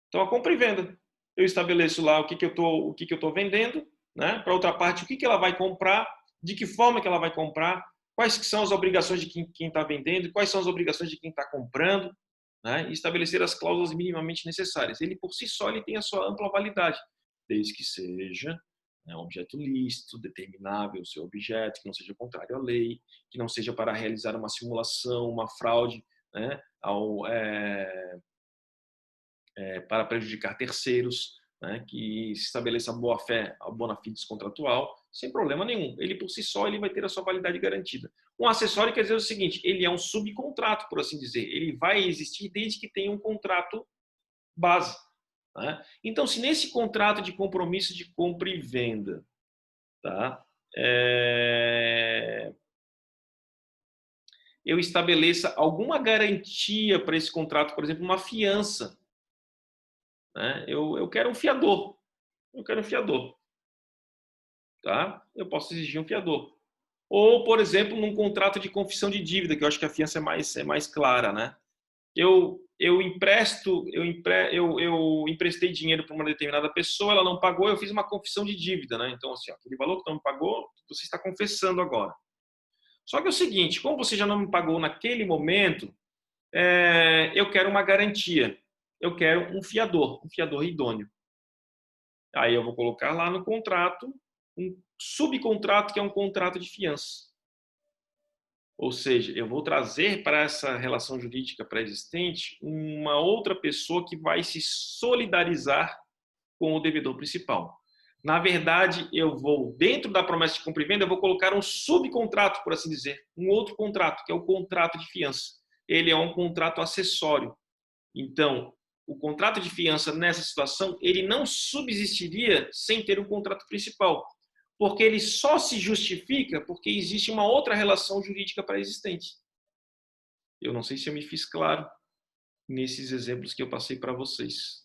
Então, a compra e venda. Eu estabeleço lá o que eu estou vendendo, né? Para outra parte, o que ela vai comprar, de que forma que ela vai comprar, quais que são as obrigações de quem está vendendo, quais são as obrigações de quem está comprando, né? E estabelecer as cláusulas minimamente necessárias. Ele, por si só, ele tem a sua ampla validade, desde que seja, né, um objeto lícito, determinável o seu objeto, que não seja contrário à lei, que não seja para realizar uma simulação, uma fraude, né, para prejudicar terceiros, né, que se estabeleça a boa-fé, a bona fides contratual, sem problema nenhum. Ele, por si só, ele vai ter a sua validade garantida. Um acessório quer dizer o seguinte, ele é um subcontrato, por assim dizer. Ele vai existir desde que tenha um contrato base, né? Então, se nesse contrato de compromisso de compra e venda, tá? Eu estabeleça alguma garantia para esse contrato, por exemplo, uma fiança, né? Eu quero um fiador, tá? Eu posso exigir um fiador. Ou, por exemplo, num contrato de confissão de dívida, que eu acho que a fiança é mais clara, né? Eu emprestei dinheiro para uma determinada pessoa, ela não pagou, eu fiz uma confissão de dívida, né? Então, assim, aquele valor que não me pagou, você está confessando agora. Só que é o seguinte, como você já não me pagou naquele momento, eu quero uma garantia. Eu quero um fiador idôneo. Aí eu vou colocar lá no contrato um subcontrato que é um contrato de fiança. Ou seja, eu vou trazer para essa relação jurídica pré-existente uma outra pessoa que vai se solidarizar com o devedor principal. Na verdade, eu vou, dentro da promessa de compra e venda, eu vou colocar um subcontrato, por assim dizer, um outro contrato, que é o contrato de fiança. Ele é um contrato acessório. Então, o contrato de fiança nessa situação, ele não subsistiria sem ter um contrato principal, porque ele só se justifica porque existe uma outra relação jurídica pré-existente. Eu não sei se eu me fiz claro nesses exemplos que eu passei para vocês.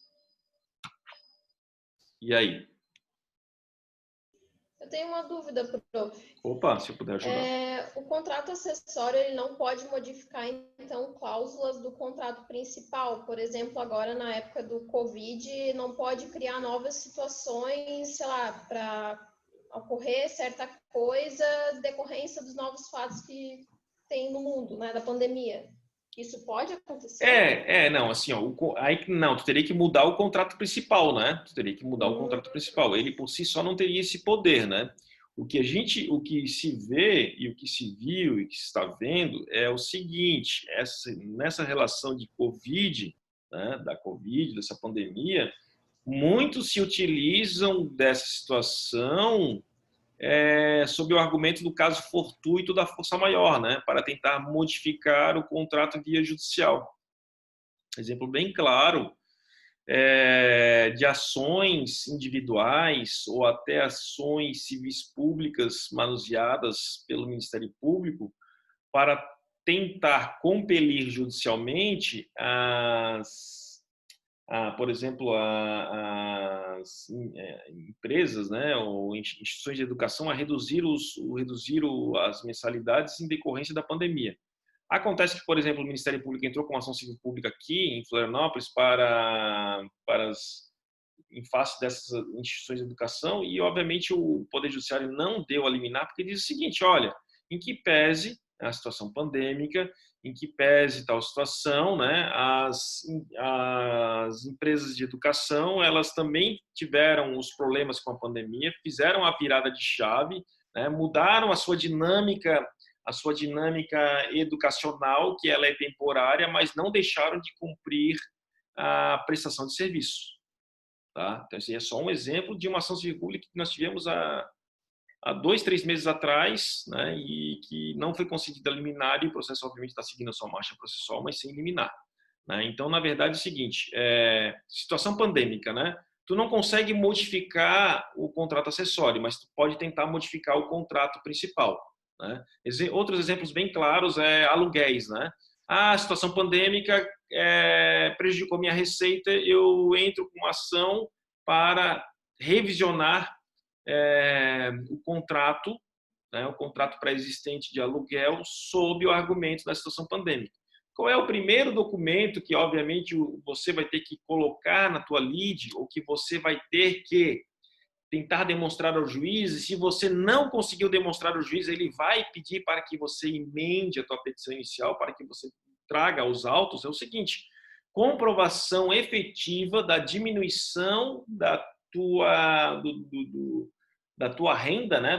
E aí? Eu tenho uma dúvida, prof. Opa, se eu puder ajudar. O contrato acessório ele não pode modificar, então, cláusulas do contrato principal. Por exemplo, agora na época do Covid, não pode criar novas situações, sei lá, para ocorrer certa coisa, decorrência dos novos fatos que tem no mundo, né, da pandemia. Isso pode acontecer? Não, assim, ó, aí não, tu teria que mudar o contrato principal, né? Tu teria que mudar o contrato principal. Ele por si só não teria esse poder, né? O que se vê e o que se viu e que se está vendo é o seguinte: nessa relação de Covid, né, da Covid, dessa pandemia, muitos se utilizam dessa situação sob o argumento do caso fortuito da força maior, né, para tentar modificar o contrato via judicial. Exemplo bem claro de ações individuais ou até ações civis públicas manuseadas pelo Ministério Público para tentar compelir judicialmente por exemplo, as empresas, né, ou instituições de educação a reduzir as mensalidades em decorrência da pandemia. Acontece que, por exemplo, o Ministério Público entrou com uma ação civil pública aqui em Florianópolis em face dessas instituições de educação e, obviamente, o Poder Judiciário não deu a liminar porque diz o seguinte: olha, em que pese a situação pandêmica, em que pese tal situação, né, as empresas de educação, elas também tiveram os problemas com a pandemia, fizeram a virada de chave, né, mudaram a sua dinâmica educacional, que ela é temporária, mas não deixaram de cumprir a prestação de serviço. Tá? Então, esse é só um exemplo de uma ação civil pública que nós tivemos há 2, 3 meses atrás, né, e que não foi concedida liminar, e o processo, obviamente, está seguindo a sua marcha processual, mas sem liminar. Né? Então, na verdade, é o seguinte: situação pandêmica, né? Tu não consegue modificar o contrato acessório, mas tu pode tentar modificar o contrato principal. Né? Outros exemplos bem claros aluguéis, né? A situação pandêmica prejudicou minha receita, eu entro com uma ação para revisionar o contrato, né, o contrato pré-existente de aluguel sob o argumento da situação pandêmica. Qual é o primeiro documento que, obviamente, você vai ter que colocar na tua lide ou que você vai ter que tentar demonstrar ao juiz? E se você não conseguiu demonstrar ao juiz, ele vai pedir para que você emende a tua petição inicial, para que você traga os autos. É o seguinte: comprovação efetiva da diminuição da tua renda, né,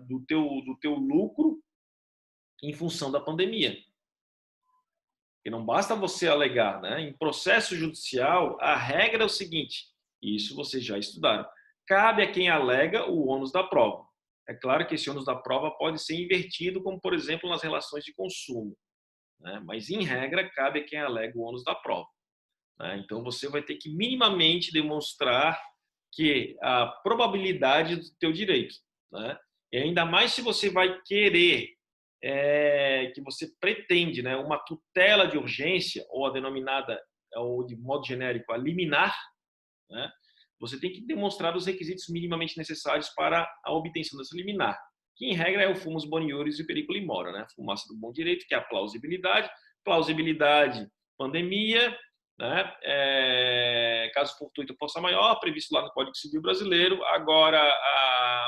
do teu lucro em função da pandemia. E não basta você alegar, né? Em processo judicial, a regra é o seguinte: isso vocês já estudaram. Cabe a quem alega o ônus da prova. É claro que esse ônus da prova pode ser invertido, como, por exemplo, nas relações de consumo. Né? Mas, em regra, cabe a quem alega o ônus da prova. Né? Então, você vai ter que minimamente demonstrar que a probabilidade do teu direito. né? E ainda mais se você vai querer, que você pretende, né, uma tutela de urgência, ou a denominada, ou de modo genérico, a liminar, né? Você tem que demonstrar os requisitos minimamente necessários para a obtenção dessa liminar, que em regra é o fumus boni iuris e o periculum in mora, né? Fumaça do bom direito, que é a plausibilidade, pandemia, né? Caso fortuito força maior, previsto lá no Código Civil Brasileiro. Agora,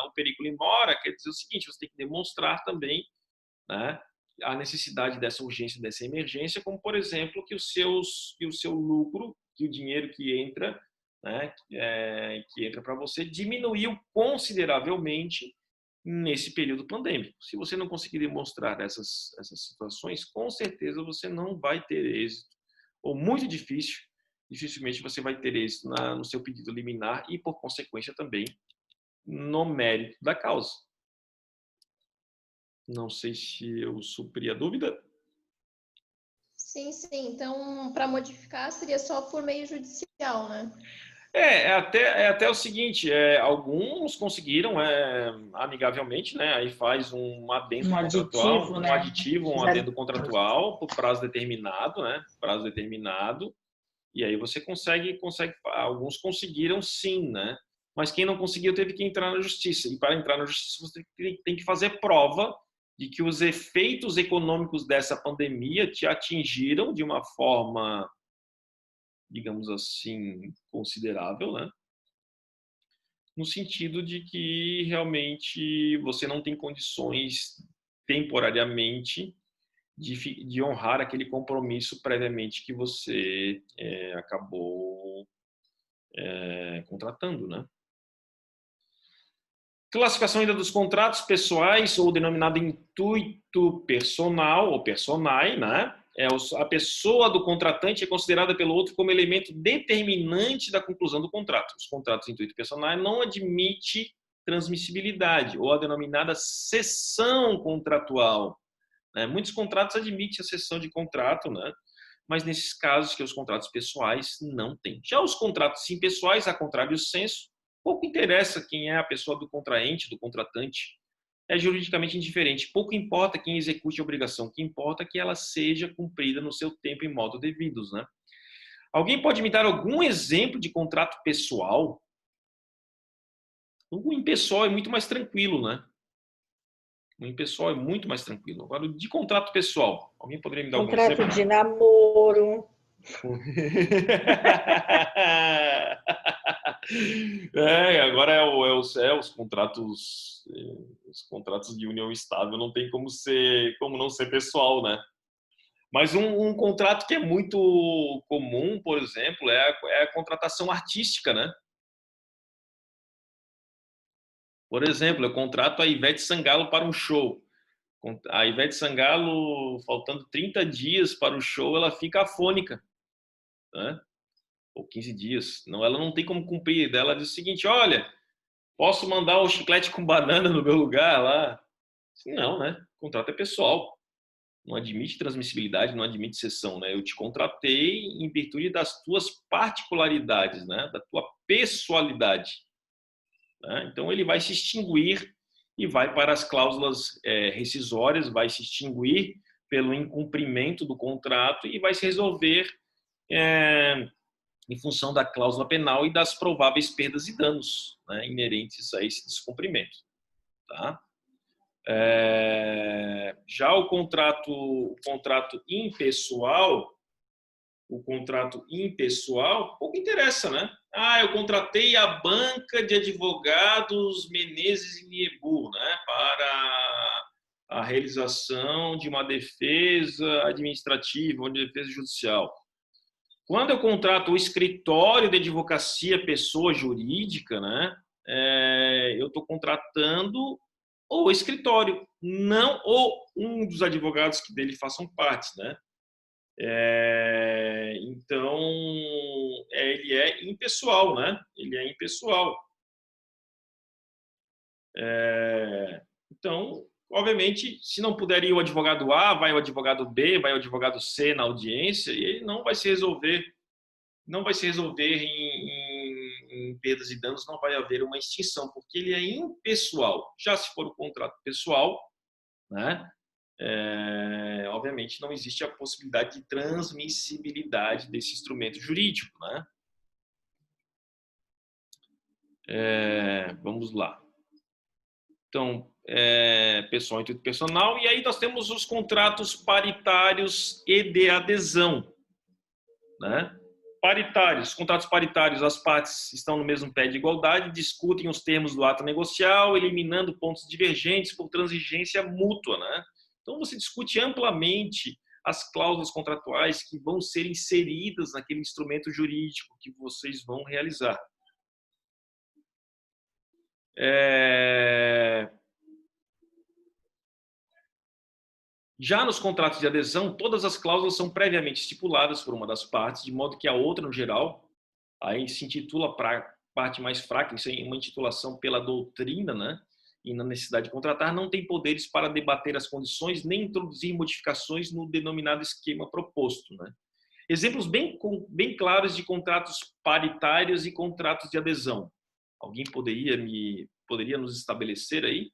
o periculum in mora quer dizer o seguinte: você tem que demonstrar também, né, a necessidade dessa urgência, dessa emergência, como, por exemplo, que o seu lucro, que o dinheiro que entra, né, que entra para você, diminuiu consideravelmente nesse período pandêmico. Se você não conseguir demonstrar essas situações, com certeza você não vai ter êxito, ou muito dificilmente você vai ter êxito no seu pedido liminar e, por consequência, também no mérito da causa. Não sei se eu supri a dúvida. Sim. Então, para modificar, seria só por meio judicial, né? Até o seguinte, alguns conseguiram amigavelmente, né? Aí faz um adendo contratual, né? um adendo contratual por prazo determinado, né? Prazo determinado. E aí você consegue. Alguns conseguiram, sim, né? Mas quem não conseguiu teve que entrar na justiça. E para entrar na justiça você tem que fazer prova de que os efeitos econômicos dessa pandemia te atingiram de uma forma, digamos assim, considerável, né? No sentido de que realmente você não tem condições temporariamente de honrar aquele compromisso previamente que você acabou contratando, né? Classificação ainda dos contratos pessoais, ou denominado intuito personal ou personae, né? A pessoa do contratante é considerada pelo outro como elemento determinante da conclusão do contrato. Os contratos intuito personae não admitem transmissibilidade, ou a denominada cessão contratual, né? Muitos contratos admitem a cessão de contrato, né? Mas nesses casos que os contratos pessoais não têm. Já os contratos impessoais, a contrário senso, pouco interessa quem é a pessoa do contraente, do contratante. É juridicamente indiferente. Pouco importa quem execute a obrigação. O que importa é que ela seja cumprida no seu tempo e modo devidos, né? Alguém pode me dar algum exemplo de contrato pessoal? O impessoal é muito mais tranquilo, né? O impessoal é muito mais tranquilo. Agora, de contrato pessoal, alguém poderia me dar algum exemplo? Contrato de namoro. Agora os contratos de união estável não tem como não ser pessoal, né? Mas um contrato que é muito comum, por exemplo, é a contratação artística, né? Por exemplo, eu contrato a Ivete Sangalo para um show. A Ivete Sangalo, faltando 30 dias para o show, ela fica afônica, né? Ou 15 dias. Não, ela não tem como cumprir. Ela diz o seguinte: olha, posso mandar o chiclete com banana no meu lugar lá? Não, né? O contrato é pessoal. Não admite transmissibilidade, não admite cessão, né? Eu te contratei em virtude das tuas particularidades, né? Da tua pessoalidade, né? Então ele vai se extinguir e vai para as cláusulas rescisórias, vai se extinguir pelo incumprimento do contrato e vai se resolver em função da cláusula penal e das prováveis perdas e danos, né, inerentes a esse descumprimento, tá? Já o contrato impessoal, pouco interessa, né? Eu contratei a banca de advogados Menezes e Niebuhr, né, para a realização de uma defesa administrativa ou de defesa judicial. Quando eu contrato o escritório de advocacia pessoa jurídica, né, eu estou contratando o escritório, não um dos advogados que dele façam parte, né? Então, ele é impessoal, né? Ele é impessoal. Então, obviamente, se não puder ir o advogado A, vai o advogado B, vai o advogado C na audiência e ele não vai se resolver em em perdas e danos não vai haver uma extinção, porque ele é impessoal. Já se for o contrato pessoal, né, obviamente não existe a possibilidade de transmissibilidade desse instrumento jurídico, né? Vamos lá. Então, pessoal interpersonal, e aí nós temos os contratos paritários e de adesão, né? Paritários, contratos paritários, as partes estão no mesmo pé de igualdade, discutem os termos do ato negocial, eliminando pontos divergentes por transigência mútua, né? Então, você discute amplamente as cláusulas contratuais que vão ser inseridas naquele instrumento jurídico que vocês vão realizar. Já nos contratos de adesão, todas as cláusulas são previamente estipuladas por uma das partes, de modo que a outra, no geral, aí se intitula para parte mais fraca, isso é uma intitulação pela doutrina, né? E na necessidade de contratar, não tem poderes para debater as condições nem introduzir modificações no denominado esquema proposto, né? Exemplos bem claros de contratos paritários e contratos de adesão. Alguém poderia nos estabelecer aí?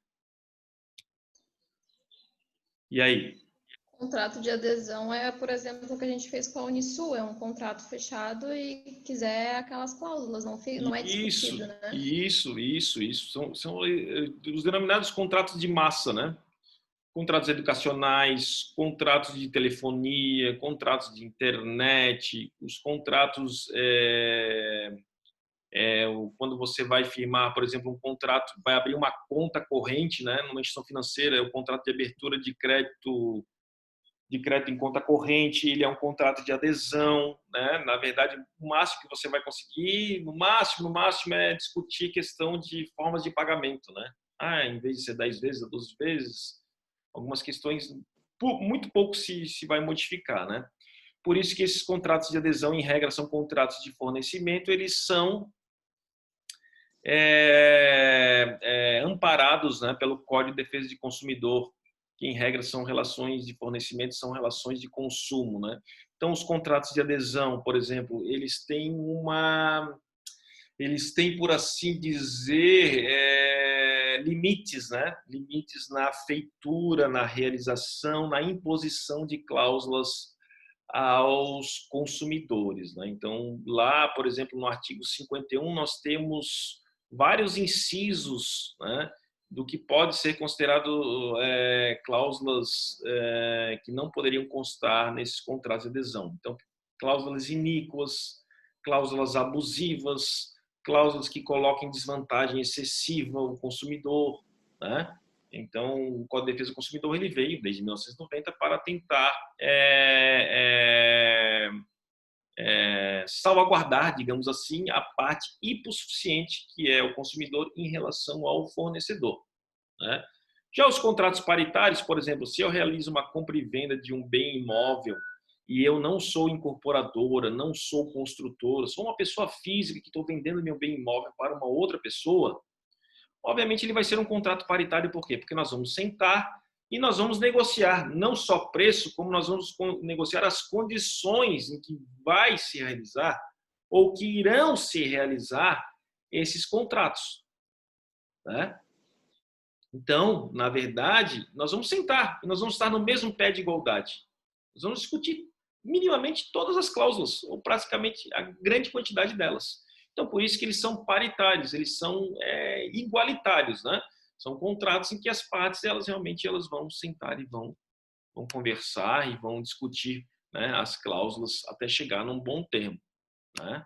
E aí? O contrato de adesão é, por exemplo, o que a gente fez com a Unisul, é um contrato fechado e quiser aquelas cláusulas, não é discutido, né? Isso. São os denominados contratos de massa, né? Contratos educacionais, contratos de telefonia, contratos de internet, os contratos quando você vai firmar, por exemplo, um contrato, vai abrir uma conta corrente, né, numa instituição financeira, é o contrato de abertura de crédito em conta corrente, ele é um contrato de adesão, né? Na verdade, o máximo que você vai conseguir, no máximo, é discutir questão de formas de pagamento, né? Em vez de ser 10 vezes, 12 vezes, algumas questões, muito pouco se vai modificar, né? Por isso que esses contratos de adesão, em regra, são contratos de fornecimento, eles são amparados, né, pelo Código de Defesa do Consumidor, que em regra são relações de fornecimento, são relações de consumo, né? Então, os contratos de adesão, por exemplo, eles têm, por assim dizer, limites, né? Limites na feitura, na realização, na imposição de cláusulas aos consumidores, né? Então, lá, por exemplo, no artigo 51, nós temos vários incisos, né, do que pode ser considerado cláusulas que não poderiam constar nesses contratos de adesão. Então, cláusulas iníquas, cláusulas abusivas, cláusulas que coloquem em desvantagem excessiva o consumidor, né? Então, o Código de Defesa do Consumidor ele veio desde 1990 para tentar salvaguardar, digamos assim, a parte hipossuficiente que é o consumidor em relação ao fornecedor, né? Já os contratos paritários, por exemplo, se eu realizo uma compra e venda de um bem imóvel e eu não sou incorporadora, não sou construtora, sou uma pessoa física que estou vendendo meu bem imóvel para uma outra pessoa, obviamente ele vai ser um contrato paritário. Por quê? Porque nós vamos sentar e nós vamos negociar não só preço, como nós vamos negociar as condições em que vai se realizar ou que irão se realizar esses contratos, né? Então, na verdade, nós vamos sentar e nós vamos estar no mesmo pé de igualdade. Nós vamos discutir minimamente todas as cláusulas, ou praticamente a grande quantidade delas. Então, por isso que eles são paritários, eles são igualitários, né? São contratos em que as partes elas vão sentar e vão conversar e vão discutir, né, as cláusulas até chegar num bom termo, né?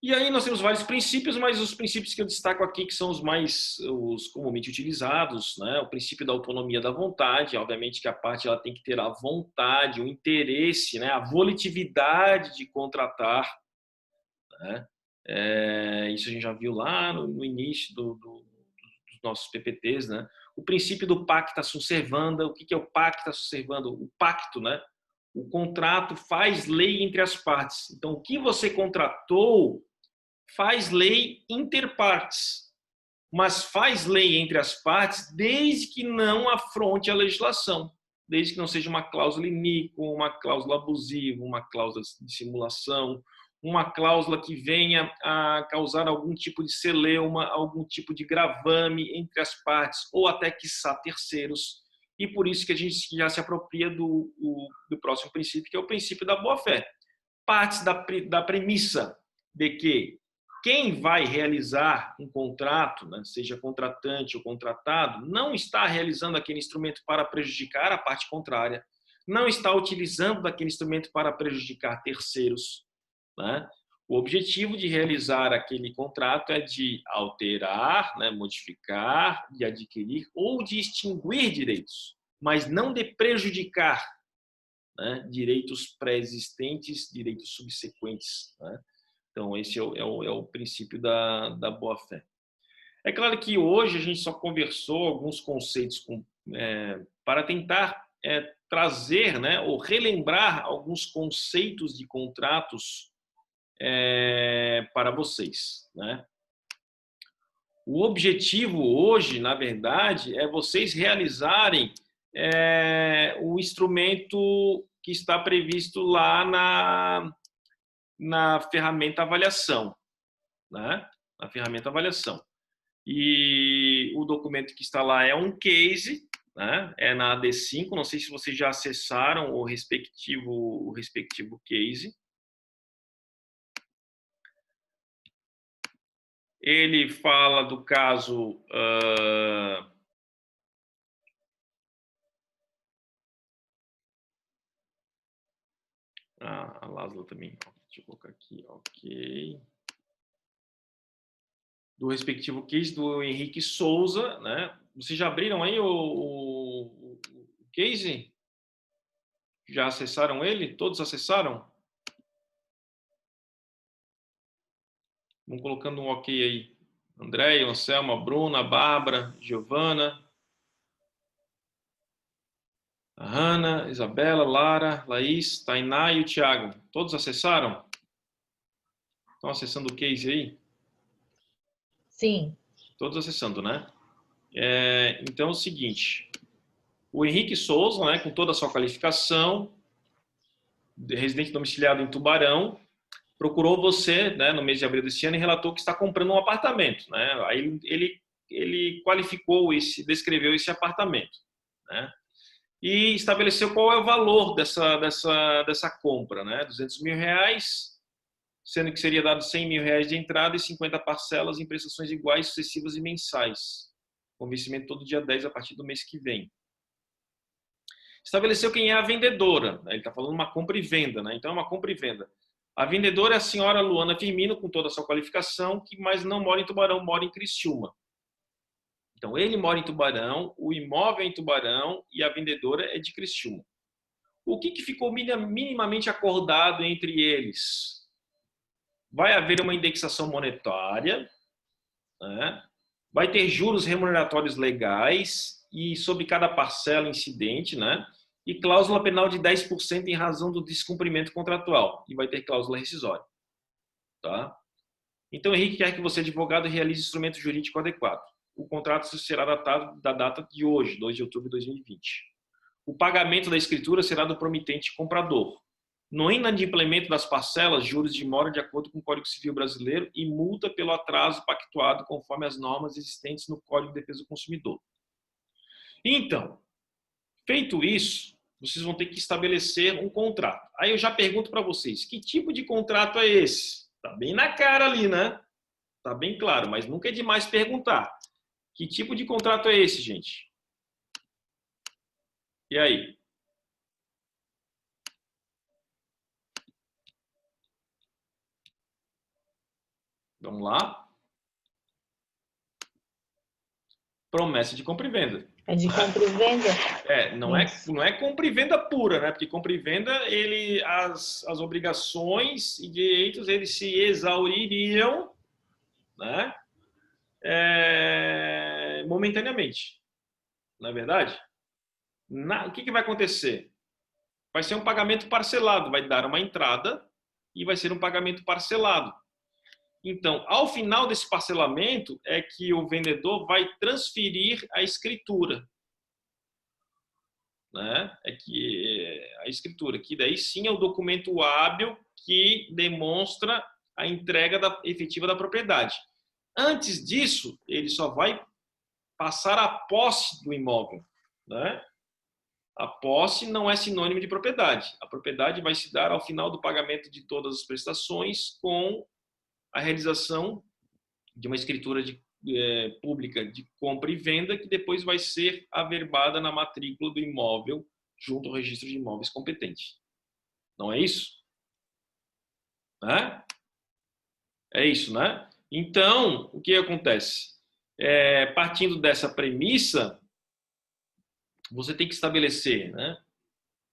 E aí nós temos vários princípios, mas os princípios que eu destaco aqui que são os comumente utilizados, né? O princípio da autonomia da vontade, obviamente que a parte ela tem que ter a vontade, o interesse, né, a volitividade de contratar, né? Isso a gente já viu lá no início dos nossos PPTs, né? O princípio do pacta sunt servanda. O que é o pacta sunt servanda? O pacto, né? O contrato faz lei entre as partes. Então, o que você contratou faz lei inter partes, mas faz lei entre as partes desde que não afronte a legislação, desde que não seja uma cláusula iníqua, uma cláusula abusiva, uma cláusula de simulação, uma cláusula que venha a causar algum tipo de celeuma, algum tipo de gravame entre as partes, ou até, quiçá, terceiros. E por isso que a gente já se apropria do próximo princípio, que é o princípio da boa-fé. Parte da premissa de que quem vai realizar um contrato, né, seja contratante ou contratado, não está realizando aquele instrumento para prejudicar a parte contrária, não está utilizando aquele instrumento para prejudicar terceiros, né? O objetivo de realizar aquele contrato é de alterar, né, modificar, de adquirir ou de extinguir direitos, mas não de prejudicar, né, direitos pré-existentes, direitos subsequentes, né? Então, esse é o princípio da boa-fé. É claro que hoje a gente só conversou alguns conceitos para tentar trazer, né, ou relembrar alguns conceitos de contratos para vocês, né? O objetivo hoje, na verdade, é vocês realizarem o instrumento que está previsto lá na ferramenta avaliação, né? Na ferramenta avaliação. E o documento que está lá é um case, né? É na AD5, não sei se vocês já acessaram o respectivo case. Ele fala do caso a Lázaro também, deixa eu colocar aqui, ok. Do respectivo case do Henrique Souza, né? Vocês já abriram aí o case? Já acessaram ele? Todos acessaram? Vamos colocando um ok aí. André, Anselma, Bruna, Bárbara, Giovana, a Hanna, Isabela, Lara, Laís, Tainá e o Thiago. Todos acessaram? Estão acessando o case aí? Sim. Todos acessando, né? Então é o seguinte. O Henrique Souza, né, com toda a sua qualificação, residente domiciliado em Tubarão, procurou você, né, no mês de abril desse ano e relatou que está comprando um apartamento, né? Aí ele qualificou descreveu esse apartamento, né? E estabeleceu qual é o valor dessa compra, né? R$200 mil, sendo que seria dado R$100 mil de entrada e 50 parcelas em prestações iguais, sucessivas e mensais, com vencimento todo dia 10 a partir do mês que vem. Estabeleceu quem é a vendedora, né? Ele está falando uma compra e venda, né? Então é uma compra e venda. A vendedora é a senhora Luana Firmino, com toda a sua qualificação, mas não mora em Tubarão, mora em Criciúma. Então, ele mora em Tubarão, o imóvel é em Tubarão e a vendedora é de Criciúma. O que ficou minimamente acordado entre eles? Vai haver uma indexação monetária, né? Vai ter juros remuneratórios legais e sobre cada parcela incidente, né? E cláusula penal de 10% em razão do descumprimento contratual. E vai ter cláusula rescisória. Tá? Então, Henrique quer que você, advogado, realize instrumento jurídico adequado. O contrato será datado da data de hoje, 2 de outubro de 2020. O pagamento da escritura será do promitente comprador. No inadimplemento das parcelas, juros de mora de acordo com o Código Civil Brasileiro e multa pelo atraso pactuado conforme as normas existentes no Código de Defesa do Consumidor. Então, feito isso, vocês vão ter que estabelecer um contrato. Aí eu já pergunto para vocês, que tipo de contrato é esse? Tá bem na cara ali, né? Tá bem claro, mas nunca é demais perguntar. Que tipo de contrato é esse, gente? E aí? Vamos lá? Promessa de compra e venda. É de compra e venda? Não é compra e venda pura, né? Porque compra e venda, as obrigações e direitos, eles se exauririam, né? Momentaneamente. Não é verdade? O que vai acontecer? Vai ser um pagamento parcelado, vai dar uma entrada e vai ser um pagamento parcelado. Então, ao final desse parcelamento é que o vendedor vai transferir a escritura. né, é que a escritura, que daí sim é o documento hábil que demonstra a entrega efetiva da propriedade. Antes disso, ele só vai passar a posse do imóvel, né? A posse não é sinônimo de propriedade. A propriedade vai se dar ao final do pagamento de todas as prestações com a realização de uma escritura pública de compra e venda que depois vai ser averbada na matrícula do imóvel junto ao registro de imóveis competente. Não é isso? Né? É isso, né? Então, o que acontece? Partindo dessa premissa, você tem que estabelecer, né,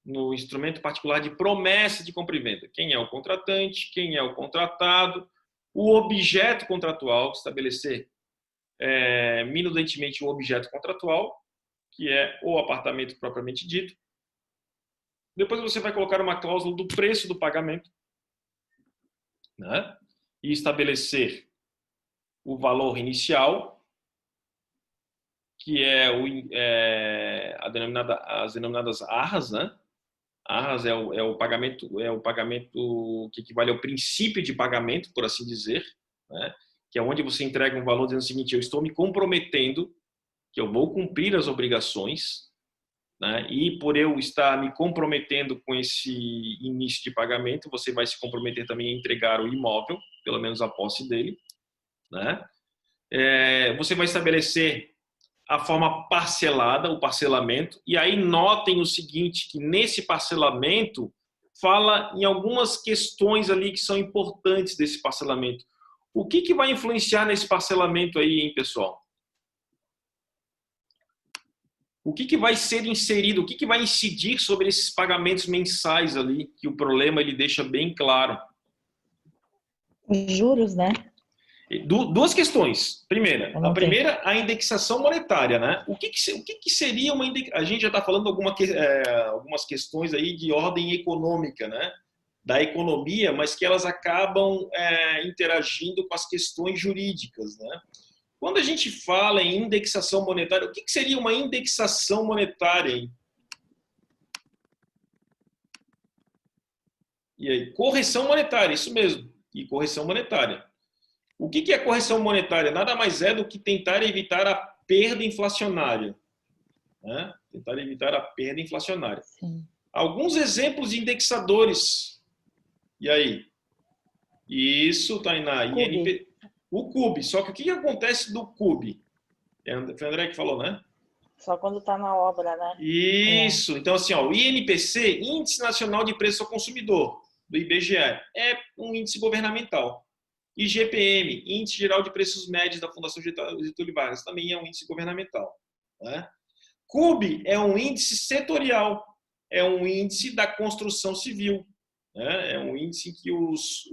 no instrumento particular de promessa de compra e venda, quem é o contratante, quem é o contratado, o objeto contratual, estabelecer minuciosamente o objeto contratual, que é o apartamento propriamente dito. Depois você vai colocar uma cláusula do preço do pagamento, né, e estabelecer o valor inicial, que é as denominadas arras, né? Arras é o pagamento que equivale ao princípio de pagamento, por assim dizer, né? Que é onde você entrega um valor dizendo o seguinte: eu estou me comprometendo que eu vou cumprir as obrigações, né? E por eu estar me comprometendo com esse início de pagamento, você vai se comprometer também a entregar o imóvel, pelo menos a posse dele, né? Você vai estabelecer a forma parcelada, o parcelamento, e aí notem o seguinte, que nesse parcelamento fala em algumas questões ali que são importantes desse parcelamento. O que vai influenciar nesse parcelamento aí, hein, pessoal? O que vai ser inserido, o que vai incidir sobre esses pagamentos mensais ali, que o problema ele deixa bem claro? Os juros, né? Duas questões. A primeira, a indexação monetária, né? O que seria uma indexação? A gente já está falando algumas questões aí de ordem econômica, né? Da economia, mas que elas acabam interagindo com as questões jurídicas, né? Quando a gente fala em indexação monetária, o que seria uma indexação monetária, hein? E aí, correção monetária, isso mesmo. E correção monetária. O que é correção monetária? Nada mais é do que tentar evitar a perda inflacionária. Né? Tentar evitar a perda inflacionária. Sim. Alguns exemplos de indexadores. E aí? Isso, Tainá. INP... O CUB. Só que o que acontece do CUB? Foi o André que falou, né? Só quando está na obra, né? Isso. Então, assim, ó, o INPC, Índice Nacional de Preço ao Consumidor, do IBGE, é um índice governamental. IGPM, Índice Geral de Preços Médios da Fundação Getúlio Vargas, também é um índice governamental. Né? CUB é um índice setorial, é um índice da construção civil. Né? É um índice em que os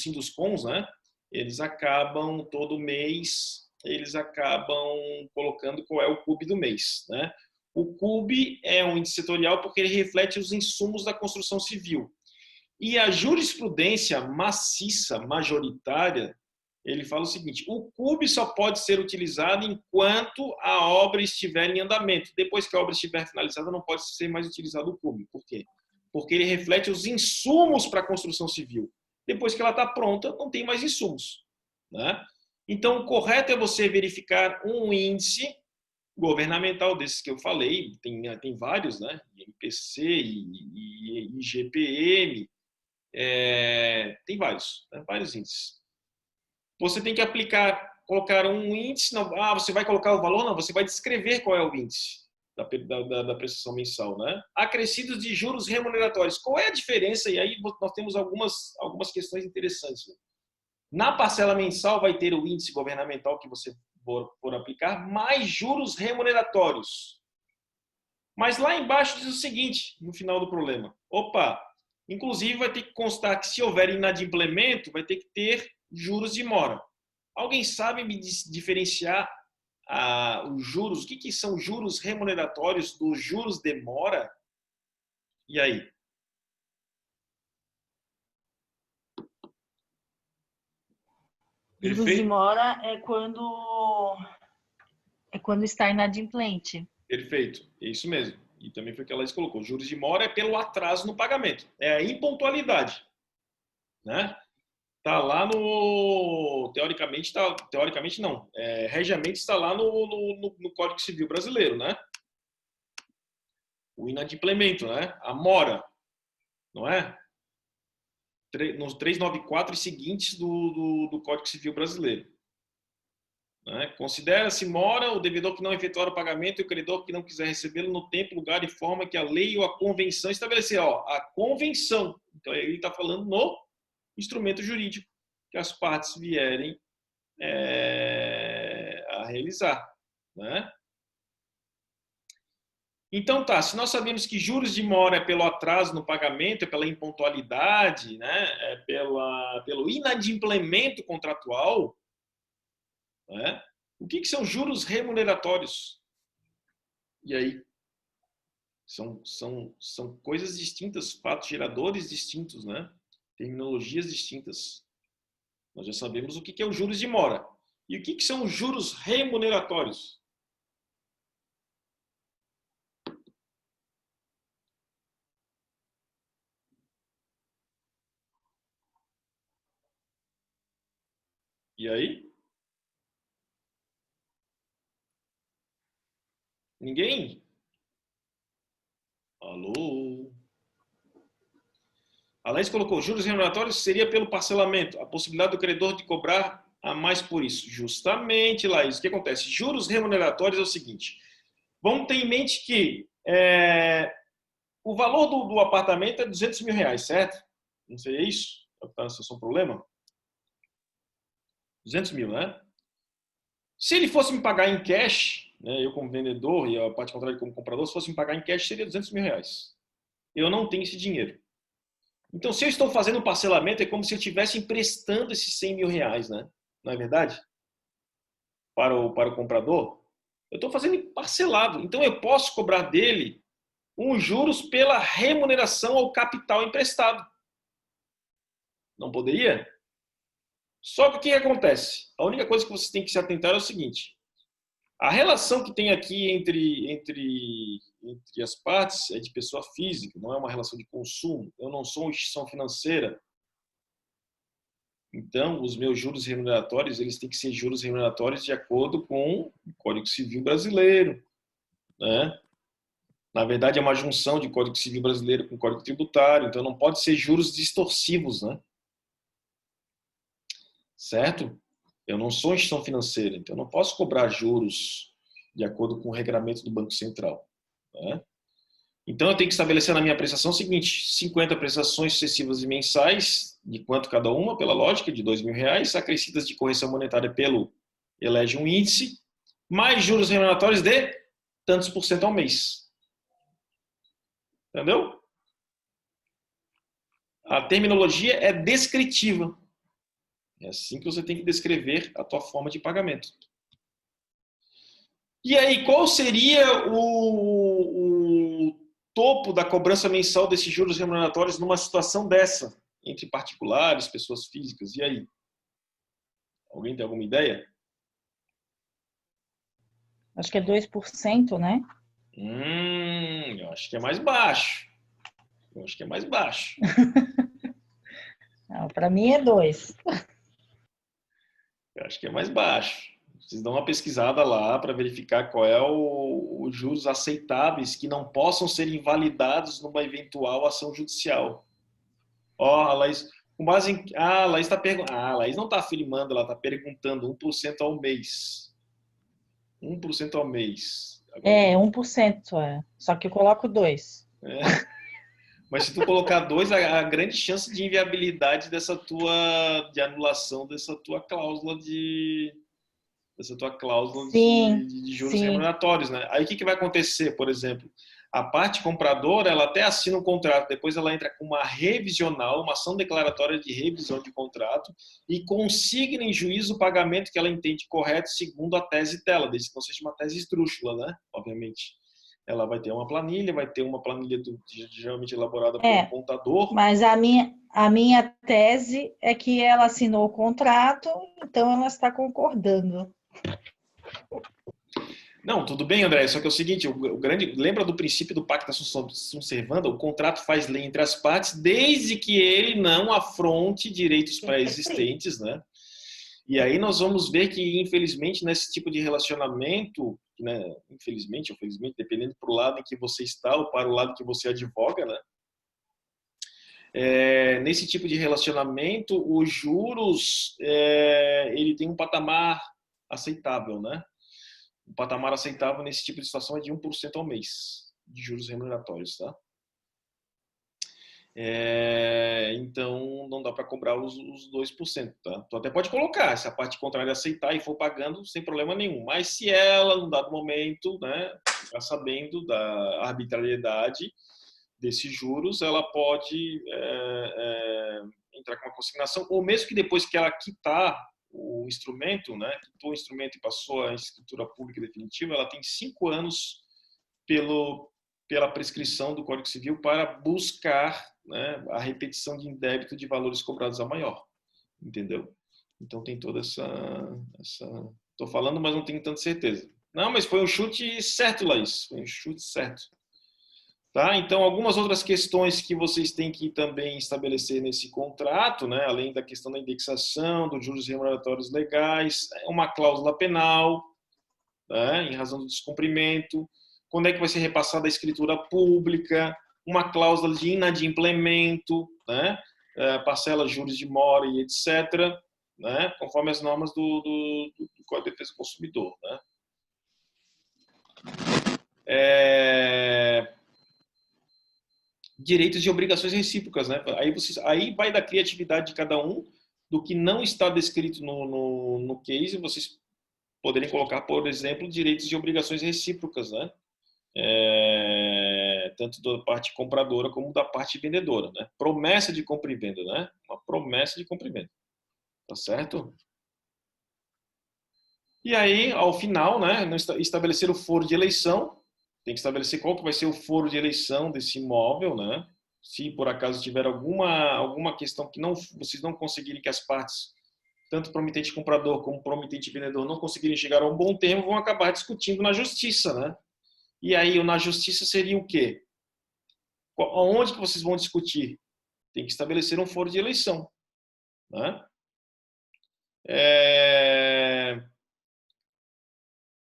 Sinduscons, né? Eles acabam, todo mês, eles acabam colocando qual é o CUB do mês. Né? O CUB é um índice setorial porque ele reflete os insumos da construção civil. E a jurisprudência maciça, majoritária, ele fala o seguinte: o CUB só pode ser utilizado enquanto a obra estiver em andamento. Depois que a obra estiver finalizada, não pode ser mais utilizado o CUB. Por quê? Porque ele reflete os insumos para a construção civil. Depois que ela está pronta, não tem mais insumos. Né? Então, o correto é você verificar um índice governamental desses que eu falei, tem vários, né? INPC, IGPM, tem vários índices. Você tem que colocar um índice, você vai colocar o valor? Não, você vai descrever qual é o índice da prestação mensal, né? Acrescidos de juros remuneratórios. Qual é a diferença? E aí nós temos algumas questões interessantes. Né? Na parcela mensal vai ter o índice governamental que você for aplicar, mais juros remuneratórios. Mas lá embaixo diz o seguinte, no final do problema. Inclusive vai ter que constar que se houver inadimplemento, vai ter que ter juros de mora. Alguém sabe me diferenciar os juros? O que são juros remuneratórios dos juros de mora? E aí? Juros de mora é quando está inadimplente. Perfeito, é isso mesmo. E também foi o que a Laís colocou. Juros de mora é pelo atraso no pagamento. É a impontualidade, né? Tá lá no... Teoricamente não. Regiamente está lá no Código Civil brasileiro, né? O inadimplemento, né? A mora, não é? Nos 394 e seguintes do Código Civil brasileiro. Né? Considera-se mora o devedor que não efetuar o pagamento e o credor que não quiser recebê-lo no tempo, lugar e forma que a lei ou a convenção estabelecer. Ó, a convenção. Então, ele está falando no instrumento jurídico que as partes vierem a realizar. Né? Então, tá, se nós sabemos que juros de mora é pelo atraso no pagamento, é pela impontualidade, né? É pelo inadimplemento contratual, né? O que são juros remuneratórios? E aí? São coisas distintas, fatos geradores distintos, né? Terminologias distintas. Nós já sabemos o que é os juros de mora. E o que são os juros remuneratórios? E aí? Ninguém? Alô? A Laís colocou, juros remuneratórios seria pelo parcelamento, a possibilidade do credor de cobrar a mais por isso. Justamente, Laís, o que acontece? Juros remuneratórios é o seguinte, vamos ter em mente que o valor do apartamento é 200 mil reais, certo? Não sei, é isso? Está um problema? 200 mil, né? Se ele fosse me pagar em cash, né, eu como vendedor e a parte contrária como comprador, se fosse me pagar em cash, seria 200 mil reais. Eu não tenho esse dinheiro. Então, se eu estou fazendo um parcelamento, é como se eu estivesse emprestando esses 100 mil reais, né? Não é verdade? Para o comprador. Eu estou fazendo parcelado. Então, eu posso cobrar dele uns juros pela remuneração ao capital emprestado. Não poderia? Só que o que acontece? A única coisa que você tem que se atentar é o seguinte. A relação que tem aqui entre as partes é de pessoa física, não é uma relação de consumo. Eu não sou uma instituição financeira. Então, os meus juros remuneratórios, eles têm que ser juros remuneratórios de acordo com o Código Civil brasileiro, né? Na verdade, é uma junção de Código Civil brasileiro com Código Tributário, então não pode ser juros distorsivos, né? Certo? Eu não sou instituição financeira, então eu não posso cobrar juros de acordo com o regramento do Banco Central, né? Então, eu tenho que estabelecer na minha prestação o seguinte, 50 prestações sucessivas e mensais, de quanto cada uma, pela lógica, de 2 mil reais, acrescidas de correção monetária pelo elege um índice, mais juros remuneratórios de tantos por cento ao mês. Entendeu? A terminologia é descritiva. É assim que você tem que descrever a tua forma de pagamento. E aí, qual seria o topo da cobrança mensal desses juros remuneratórios numa situação dessa, entre particulares, pessoas físicas? E aí? Alguém tem alguma ideia? Acho que é 2%, né? Eu acho que é mais baixo. Para mim é 2%. Eu acho que é mais baixo. Vocês dão uma pesquisada lá para verificar qual é os juros aceitáveis que não possam ser invalidados numa eventual ação judicial. Ó, a Laís, com base em... a Laís está perguntando. A Laís não está afirmando, ela está perguntando 1% ao mês. 1% ao mês. Agora, 1%, Só que eu coloco 2%. Mas se tu colocar 2%, a grande chance de inviabilidade de anulação dessa tua cláusula de juros remuneratórios, né? Aí o que vai acontecer, por exemplo? A parte compradora, ela até assina um contrato, depois ela entra com uma revisional, uma ação declaratória de revisão de contrato e consigna em juízo o pagamento que ela entende correto segundo a tese dela, desde que não seja uma tese esdrúxula, né? Obviamente. Ela vai ter uma planilha geralmente elaborada por um contador. Mas a minha tese é que ela assinou o contrato, então ela está concordando. Não, tudo bem, André, só que é o seguinte, lembra do princípio do pacta sunt servanda? O contrato faz lei entre as partes desde que ele não afronte direitos pré-existentes, né? E aí nós vamos ver que, infelizmente, nesse tipo de relacionamento, né, infelizmente ou felizmente, dependendo para o lado em que você está ou para o lado que você advoga, né? Nesse tipo de relacionamento, os juros, ele tem um patamar aceitável, né? O patamar aceitável nesse tipo de situação é de 1% ao mês de juros remuneratórios, tá? Então, não dá para cobrar os 2%, tá? Tu até pode colocar, se a parte contrária aceitar e for pagando, sem problema nenhum. Mas se ela, num dado momento, né, ficar sabendo da arbitrariedade desses juros, ela pode entrar com uma consignação, ou mesmo que depois que ela quitar o instrumento, né, quitou o instrumento e passou à escritura pública definitiva, ela tem 5 anos pela prescrição do Código Civil para buscar, né, a repetição de indébito de valores cobrados a maior, entendeu? Então tem toda essa... Estou falando, mas não tenho tanta certeza. Não, mas foi um chute certo, Laís, foi um chute certo. Tá? Então, algumas outras questões que vocês têm que também estabelecer nesse contrato, né? Além da questão da indexação, dos juros remuneratórios legais, uma cláusula penal, né? Em razão do descumprimento, quando é que vai ser repassada a escritura pública, uma cláusula de inadimplemento, né? Parcela, juros de mora e etc., né? Conforme as normas do Código de Defesa do Consumidor. Né? Direitos e obrigações recíprocas, né? Aí vai da criatividade de cada um, do que não está descrito no case, vocês poderem colocar, por exemplo, direitos e obrigações recíprocas, né? Tanto da parte compradora como da parte vendedora, né? Promessa de compra e venda, né? Uma promessa de compra e venda, tá certo? E aí, ao final, né? Estabelecer o foro de eleição. Tem que estabelecer qual que vai ser o foro de eleição desse imóvel, né? Se por acaso tiver alguma questão que vocês não conseguirem, que as partes, tanto promitente comprador como promitente vendedor, não conseguirem chegar a um bom termo, vão acabar discutindo na justiça, né? E aí, na justiça seria o quê? Onde que vocês vão discutir? Tem que estabelecer um foro de eleição, né?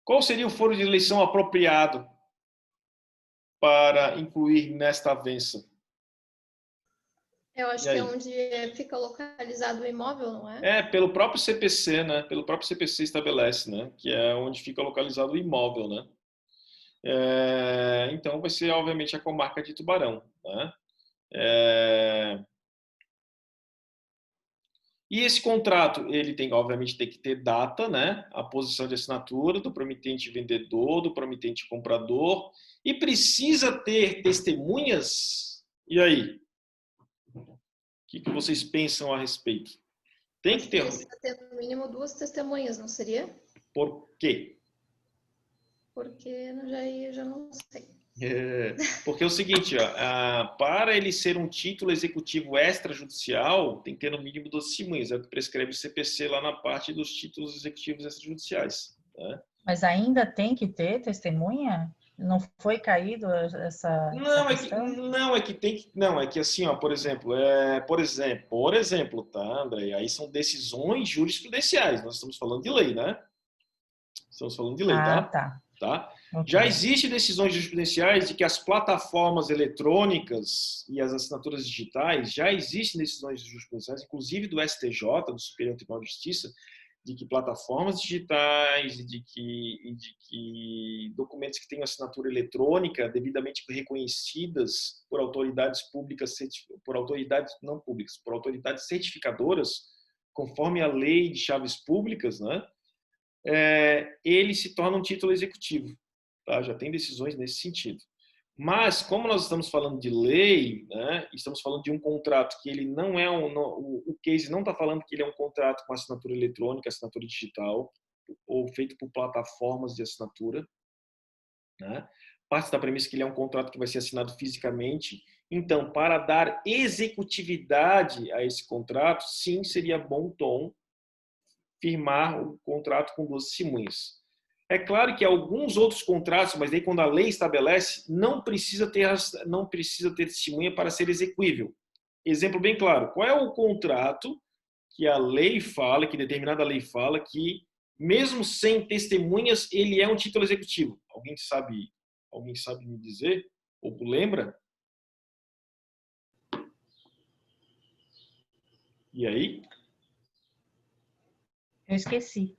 Qual seria o foro de eleição apropriado para incluir nesta avença? Eu acho que é onde fica localizado o imóvel, não é? Pelo próprio CPC, né? Pelo próprio CPC estabelece, né? Que é onde fica localizado o imóvel, né? Então, vai ser, obviamente, a comarca de Tubarão, né? E esse contrato, ele tem, obviamente, tem que ter data, né? A posição de assinatura do promitente vendedor, do promitente comprador, e precisa ter testemunhas. E aí? O que vocês pensam a respeito? Tem que ter. Precisa ter no mínimo 2 testemunhas, não seria? Por quê? Porque já não sei. Porque é o seguinte, ó, para ele ser um título executivo extrajudicial, tem que ter no mínimo 2 testemunhas, é o que prescreve o CPC lá na parte dos títulos executivos extrajudiciais. Né? Mas ainda tem que ter testemunha? Não foi caído essa questão? É que assim, ó, por exemplo, tá, André? Aí são decisões jurisprudenciais, nós estamos falando de lei, né? Estamos falando de lei, tá? Okay. Já existem decisões jurisprudenciais de que as plataformas eletrônicas e as assinaturas digitais, já existem decisões jurisprudenciais, inclusive do STJ, do Superior Tribunal de Justiça, de que plataformas digitais e de que documentos que tenham assinatura eletrônica devidamente reconhecidas por autoridades públicas, por autoridades não públicas, por autoridades certificadoras, conforme a lei de chaves públicas, né? Ele se torna um título executivo. Tá? Já tem decisões nesse sentido. Mas, como nós estamos falando de lei, né, estamos falando de um contrato que ele não é o case não está falando que ele é um contrato com assinatura eletrônica, assinatura digital, ou feito por plataformas de assinatura. Né? Parte da premissa que ele é um contrato que vai ser assinado fisicamente. Então, para dar executividade a esse contrato, sim, seria bom tom firmar o contrato com 2 testemunhas. É claro que alguns outros contratos, mas daí quando a lei estabelece, não precisa ter testemunha para ser exequível. Exemplo bem claro, qual é o contrato que a lei fala, que determinada lei fala, que mesmo sem testemunhas, ele é um título executivo? Alguém sabe me dizer? Ou lembra? E aí? Eu esqueci.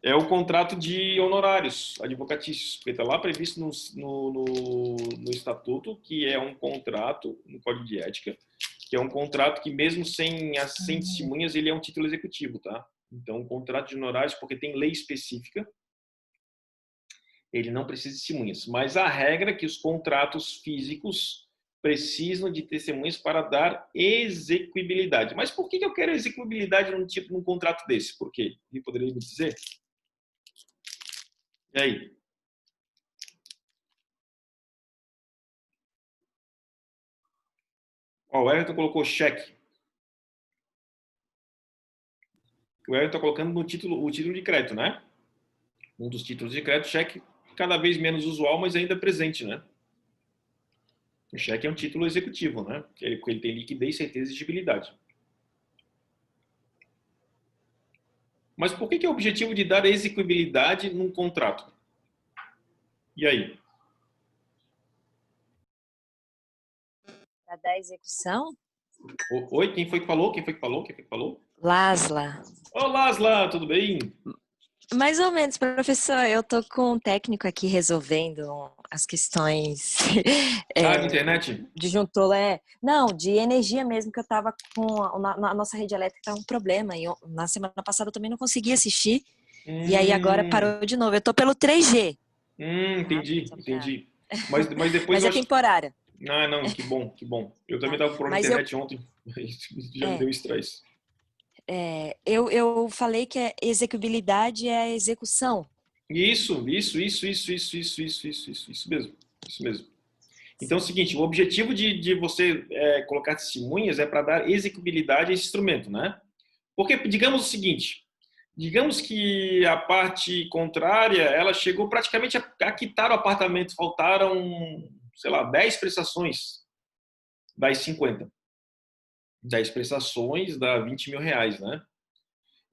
É o contrato de honorários advocatícios, porque está lá previsto no estatuto, que é um contrato, no Código de Ética, que é um contrato que mesmo sem testemunhas, ele é um título executivo, tá? Então, o contrato de honorários, porque tem lei específica, ele não precisa de testemunhas. Mas a regra é que os contratos físicos precisam de testemunhas para dar execuibilidade. Mas por que eu quero execuibilidade num contrato desse? Por quê? Alguém poderia me dizer? E aí? Ó, o Everton colocou cheque. O Everton está colocando no título, o título de crédito, né? Um dos títulos de crédito, cheque, cada vez menos usual, mas ainda presente, né? O cheque é um título executivo, né? Ele tem liquidez, certeza e exigibilidade. Mas por que é o objetivo de dar execuibilidade num contrato? E aí? Para dar execução? Oi, quem foi que falou? Quem foi que falou? Quem foi que falou? Lasla. Olá, Asla, tudo bem? Mais ou menos, professor. Eu tô com um técnico aqui resolvendo as questões Ah, de internet? disjuntor. Não, de energia mesmo, que eu tava com a nossa rede elétrica tava um problema. E na semana passada eu também não consegui assistir. E aí agora parou de novo. Eu tô pelo 3G. Entendi. Mas depois Mas eu é acho. temporário. Ah, não, que bom, que bom. Eu também estava com problema de Mas internet ontem, isso já me deu estresse. eu falei que a execuibilidade é a execução. Isso mesmo, isso mesmo. Então é o seguinte, o objetivo de você colocar testemunhas é para dar execuibilidade a esse instrumento, né? Porque, digamos o seguinte, digamos que a parte contrária, ela chegou praticamente a quitar o apartamento, faltaram, sei lá, 10 prestações das 50. 10 prestações dá 20 mil reais, né?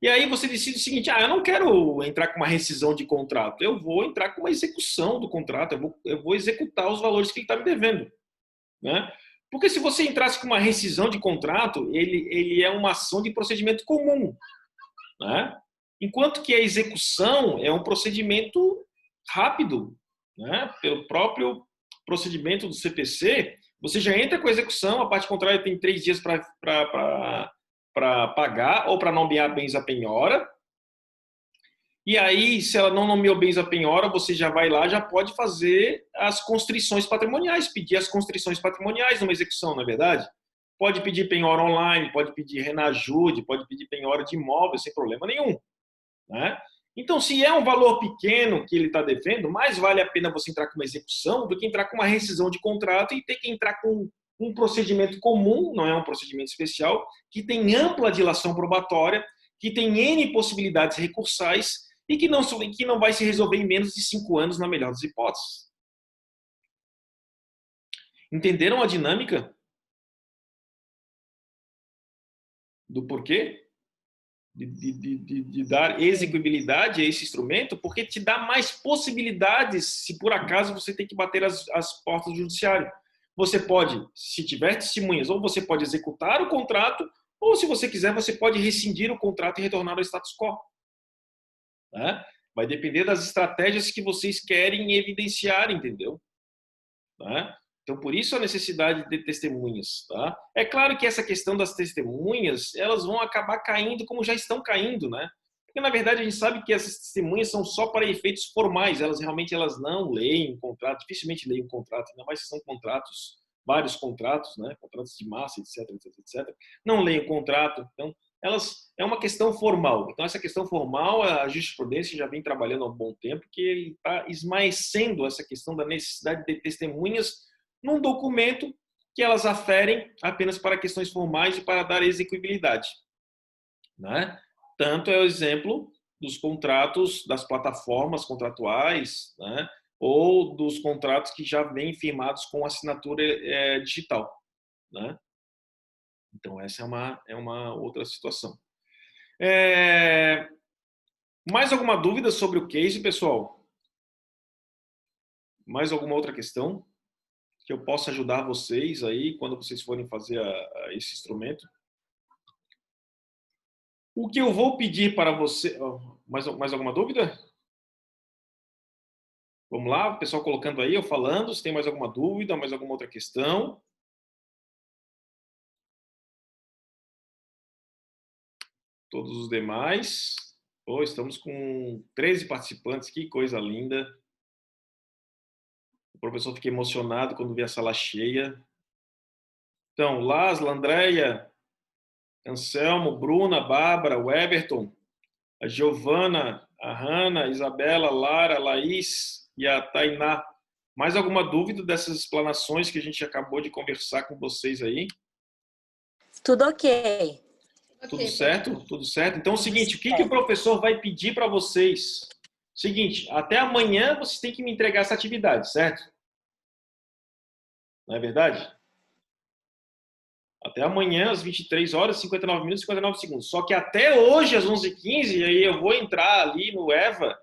E aí você decide o seguinte, eu não quero entrar com uma rescisão de contrato, eu vou entrar com uma execução do contrato, eu vou executar os valores que ele está me devendo, né? Porque se você entrasse com uma rescisão de contrato, ele é uma ação de procedimento comum, né? Enquanto que a execução é um procedimento rápido, né? Pelo próprio procedimento do CPC, você já entra com a execução, a parte contrária tem 3 dias para pagar ou para nomear bens à penhora. E aí, se ela não nomeou bens à penhora, você já vai lá, já pode fazer as constrições patrimoniais, pedir as constrições patrimoniais numa execução, não é verdade? Pode pedir penhora online, pode pedir renajude, pode pedir penhora de imóvel sem problema nenhum, né? Então, se é um valor pequeno que ele está devendo, mais vale a pena você entrar com uma execução do que entrar com uma rescisão de contrato e ter que entrar com um procedimento comum, não é um procedimento especial, que tem ampla dilação probatória, que tem N possibilidades recursais e que não vai se resolver em menos de 5 anos, na melhor das hipóteses. Entenderam a dinâmica do porquê de dar execuibilidade a esse instrumento? Porque te dá mais possibilidades se por acaso você tem que bater as portas do judiciário. Você pode, se tiver testemunhas, ou você pode executar o contrato, ou se você quiser, você pode rescindir o contrato e retornar ao status quo. Né? Vai depender das estratégias que vocês querem evidenciar, entendeu? Né? Então, por isso a necessidade de testemunhas. Tá? É claro que essa questão das testemunhas, elas vão acabar caindo como já estão caindo, né? Porque, na verdade, a gente sabe que essas testemunhas são só para efeitos formais, elas não leem um contrato, dificilmente leem um contrato, ainda mais se são contratos, vários contratos, né? Contratos de massa, etc. Não leem o contrato, então, é uma questão formal. Então, essa questão formal, a jurisprudência já vem trabalhando há um bom tempo, que ele está esmaecendo essa questão da necessidade de testemunhas num documento que elas aferem apenas para questões formais e para dar execuibilidade. Né? Tanto é o exemplo dos contratos das plataformas contratuais, né? Ou dos contratos que já vêm firmados com assinatura digital, né? Então, essa é uma outra situação. Mais alguma dúvida sobre o case, pessoal? Mais alguma outra questão que eu possa ajudar vocês aí quando vocês forem fazer esse instrumento? O que eu vou pedir para você... Mais alguma dúvida? Vamos lá, o pessoal colocando aí, eu falando, se tem mais alguma dúvida, mais alguma outra questão. Todos os demais. Oh, estamos com 13 participantes, que coisa linda. O professor fica emocionado quando vê a sala cheia. Então, Lasla, Andréia, Anselmo, Bruna, Bárbara, o Everton, a Giovana, a Hanna, a Isabela, a Lara, a Laís e a Tainá. Mais alguma dúvida dessas explanações que a gente acabou de conversar com vocês aí? Tudo ok. Tudo certo? Tudo certo? Então é o seguinte, o que o professor vai pedir para vocês? Seguinte, até amanhã vocês têm que me entregar essa atividade, certo? Não é verdade? Até amanhã, às 23 horas, 59 minutos e 59 segundos. Só que até hoje, às 11h15, e aí eu vou entrar ali no EVA,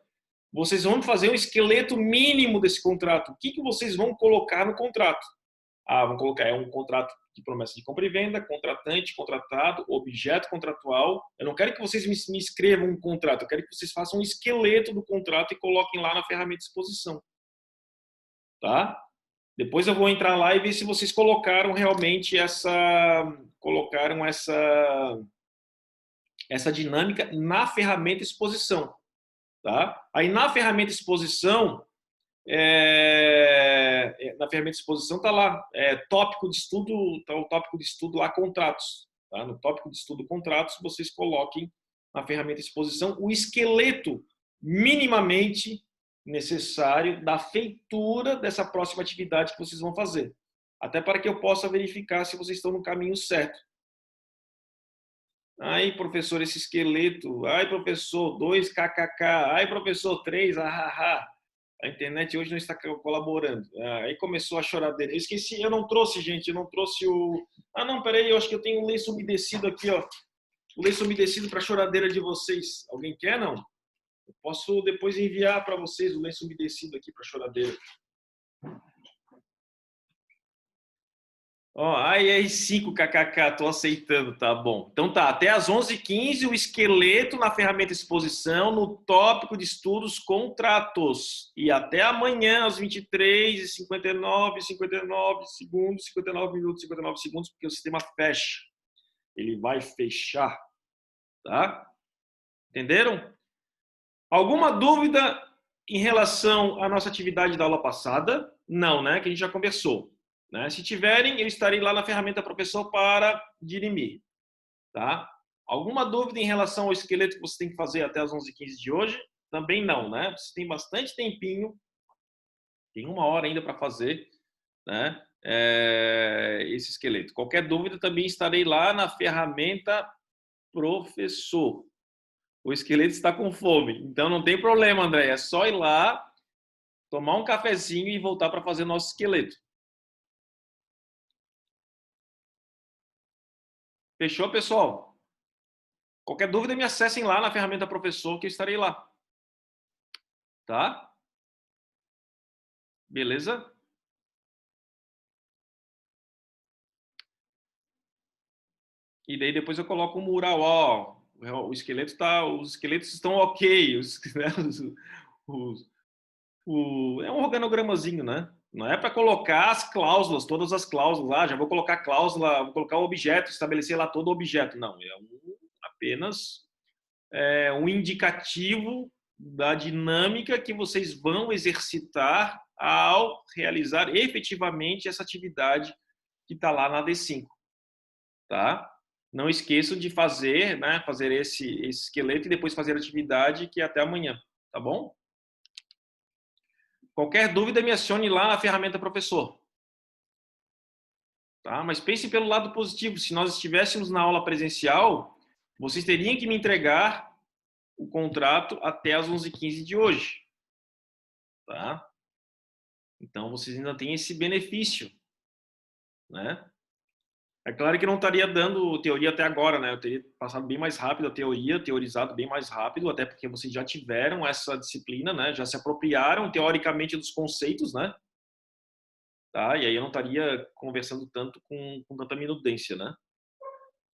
vocês vão fazer um esqueleto mínimo desse contrato. O que vocês vão colocar no contrato? Vão colocar um contrato de promessa de compra e venda, contratante, contratado, objeto contratual. Eu não quero que vocês me escrevam um contrato, eu quero que vocês façam um esqueleto do contrato e coloquem lá na ferramenta de exposição. Tá? Depois eu vou entrar lá e ver se vocês colocaram realmente essa dinâmica na ferramenta exposição. Tá? Aí na ferramenta exposição, está lá, tópico de estudo, tá o tópico de estudo lá, contratos. Tá? No tópico de estudo contratos, vocês coloquem na ferramenta exposição o esqueleto minimamente necessário da feitura dessa próxima atividade que vocês vão fazer. Até para que eu possa verificar se vocês estão no caminho certo. Ai, professor, esse esqueleto. Ai, professor, 2 kkk. Ai, professor, 3 ahaha. A internet hoje não está colaborando. Aí começou a choradeira. Eu esqueci, eu não trouxe, gente, eu não trouxe o... não, peraí, eu acho que eu tenho um lenço umedecido aqui, ó. O lenço umedecido para a choradeira de vocês. Alguém quer, não? Eu posso depois enviar para vocês o lenço umedecido aqui para a choradeira. Aí 5 kkk, tô aceitando, tá bom. Então tá, até às 11h15 o esqueleto na ferramenta exposição no tópico de estudos contratos. E até amanhã às 23h59, 59 segundos, 59 minutos, 59 segundos, porque o sistema fecha. Ele vai fechar, tá? Entenderam? Alguma dúvida em relação à nossa atividade da aula passada? Não, né? Que a gente já conversou. Né? Se tiverem, eu estarei lá na ferramenta professor para dirimir. Tá? Alguma dúvida em relação ao esqueleto que você tem que fazer até as 11h15 de hoje? Também não, né? Você tem bastante tempinho, tem 1 hora ainda para fazer, né? Esse esqueleto. Qualquer dúvida, também estarei lá na ferramenta professor. O esqueleto está com fome, então não tem problema, André. É só ir lá, tomar um cafezinho e voltar para fazer nosso esqueleto. Fechou, pessoal? Qualquer dúvida, me acessem lá na ferramenta professor, que eu estarei lá. Tá? Beleza? E daí depois eu coloco um mural, ó. O esqueleto tá, os esqueletos estão ok. É um organogramazinho, né? Não é para colocar as cláusulas, todas as cláusulas. Já vou colocar cláusula, vou colocar o objeto, estabelecer lá todo o objeto. Não, apenas um indicativo da dinâmica que vocês vão exercitar ao realizar efetivamente essa atividade que está lá na D5. Tá? Não esqueçam de fazer, né, fazer esse esqueleto e depois fazer a atividade, que é até amanhã. Tá bom? Qualquer dúvida, me acione lá na ferramenta professor. Tá? Mas pense pelo lado positivo. Se nós estivéssemos na aula presencial, vocês teriam que me entregar o contrato até as 11h15 de hoje. Tá? Então, vocês ainda têm esse benefício, né? É claro que não estaria dando teoria até agora, né? Eu teria passado bem mais rápido a teoria, teorizado bem mais rápido, até porque vocês já tiveram essa disciplina, né? Já se apropriaram teoricamente dos conceitos, né? Tá? E aí eu não estaria conversando tanto com tanta minudência, né?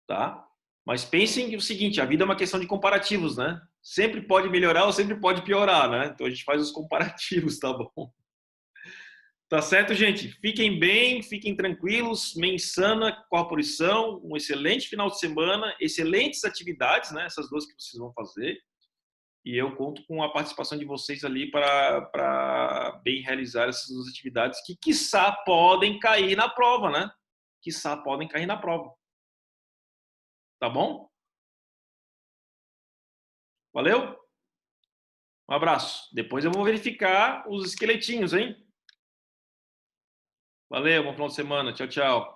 Tá? Mas pensem o seguinte, a vida é uma questão de comparativos, né? Sempre pode melhorar ou sempre pode piorar, né? Então a gente faz os comparativos, tá bom? Tá certo, gente? Fiquem bem, fiquem tranquilos. Mensana, corporação, um excelente final de semana, excelentes atividades, né? Essas duas que vocês vão fazer. E eu conto com a participação de vocês ali para bem realizar essas duas atividades que, quiçá, podem cair na prova, né? Quiçá podem cair na prova. Tá bom? Valeu? Um abraço. Depois eu vou verificar os esqueletinhos, hein? Valeu, bom final de semana. Tchau, tchau.